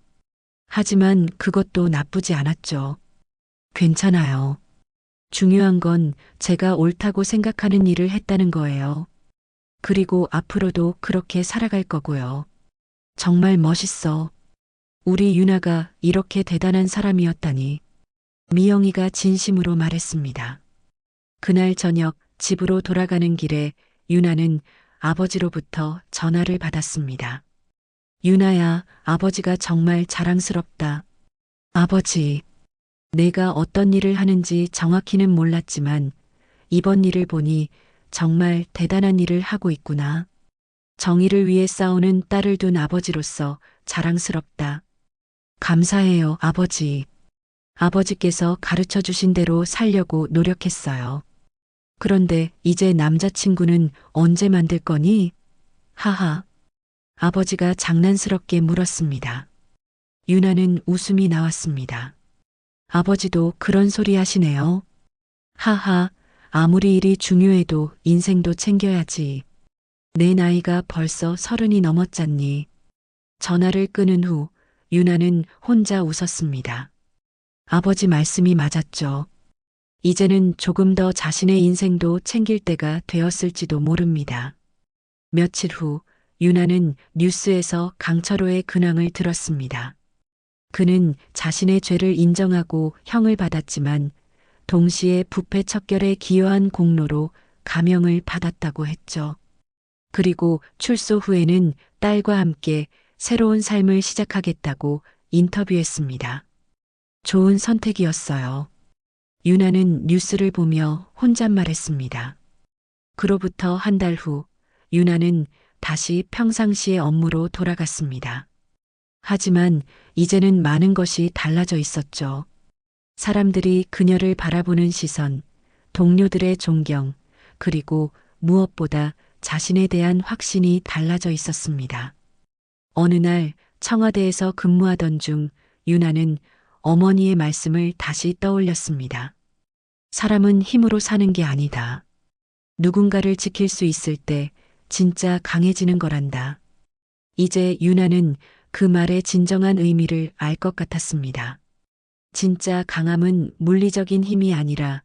하지만 그것도 나쁘지 않았죠. 괜찮아요. 중요한 건 제가 옳다고 생각하는 일을 했다는 거예요. 그리고 앞으로도 그렇게 살아갈 거고요. 정말 멋있어. 우리 윤아가 이렇게 대단한 사람이었다니. 미영이가 진심으로 말했습니다. 그날 저녁 집으로 돌아가는 길에 윤아는 아버지로부터 전화를 받았습니다. 윤아야, 아버지가 정말 자랑스럽다. 아버지, 내가 어떤 일을 하는지 정확히는 몰랐지만 이번 일을 보니 정말 대단한 일을 하고 있구나. 정의를 위해 싸우는 딸을 둔 아버지로서 자랑스럽다. 감사해요, 아버지. 아버지께서 가르쳐 주신 대로 살려고 노력했어요. 그런데 이제 남자친구는 언제 만들 거니? 하하. 아버지가 장난스럽게 물었습니다. 윤아는 웃음이 나왔습니다. 아버지도 그런 소리 하시네요. 하하, 아무리 일이 중요해도 인생도 챙겨야지. 내 나이가 벌써 30이 넘었잖니. 전화를 끊은 후 윤아는 혼자 웃었습니다. 아버지 말씀이 맞았죠. 이제는 조금 더 자신의 인생도 챙길 때가 되었을지도 모릅니다. 며칠 후 윤아는 뉴스에서 강철호의 근황을 들었습니다. 그는 자신의 죄를 인정하고 형을 받았지만 동시에 부패 척결에 기여한 공로로 가명을 받았다고 했죠. 그리고 출소 후에는 딸과 함께 새로운 삶을 시작하겠다고 인터뷰했습니다. 좋은 선택이었어요. 유나는 뉴스를 보며 혼잣말했습니다. 그로부터 한 달 후, 유나는 다시 평상시의 업무로 돌아갔습니다. 하지만 이제는 많은 것이 달라져 있었죠. 사람들이 그녀를 바라보는 시선, 동료들의 존경, 그리고 무엇보다 자신에 대한 확신이 달라져 있었습니다. 어느 날 청와대에서 근무하던 중 유나는 어머니의 말씀을 다시 떠올렸습니다. 사람은 힘으로 사는 게 아니다. 누군가를 지킬 수 있을 때 진짜 강해지는 거란다. 이제 유나는 그 말의 진정한 의미를 알 것 같았습니다. 진짜 강함은 물리적인 힘이 아니라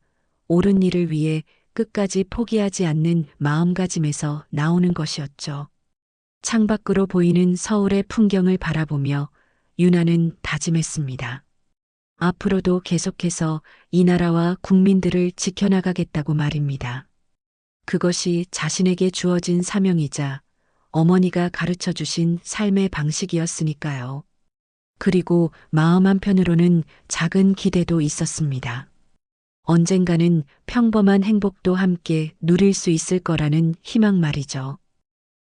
옳은 일을 위해 끝까지 포기하지 않는 마음가짐에서 나오는 것이었죠. 창밖으로 보이는 서울의 풍경을 바라보며 유나는 다짐했습니다. 앞으로도 계속해서 이 나라와 국민들을 지켜나가겠다고 말입니다. 그것이 자신에게 주어진 사명이자 어머니가 가르쳐 주신 삶의 방식이었으니까요. 그리고 마음 한편으로는 작은 기대도 있었습니다. 언젠가는 평범한 행복도 함께 누릴 수 있을 거라는 희망 말이죠.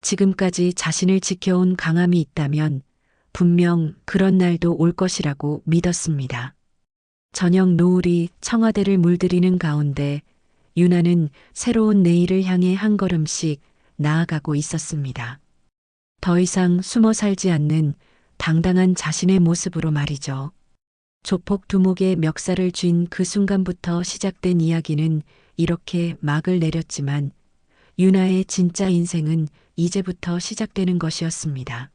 지금까지 자신을 지켜온 강함이 있다면 분명 그런 날도 올 것이라고 믿었습니다. 저녁 노을이 청와대를 물들이는 가운데 유나는 새로운 내일을 향해 한 걸음씩 나아가고 있었습니다. 더 이상 숨어 살지 않는 당당한 자신의 모습으로 말이죠. 조폭 두목의 멱살을 쥔 그 순간부터 시작된 이야기는 이렇게 막을 내렸지만 유나의 진짜 인생은 이제부터 시작되는 것이었습니다.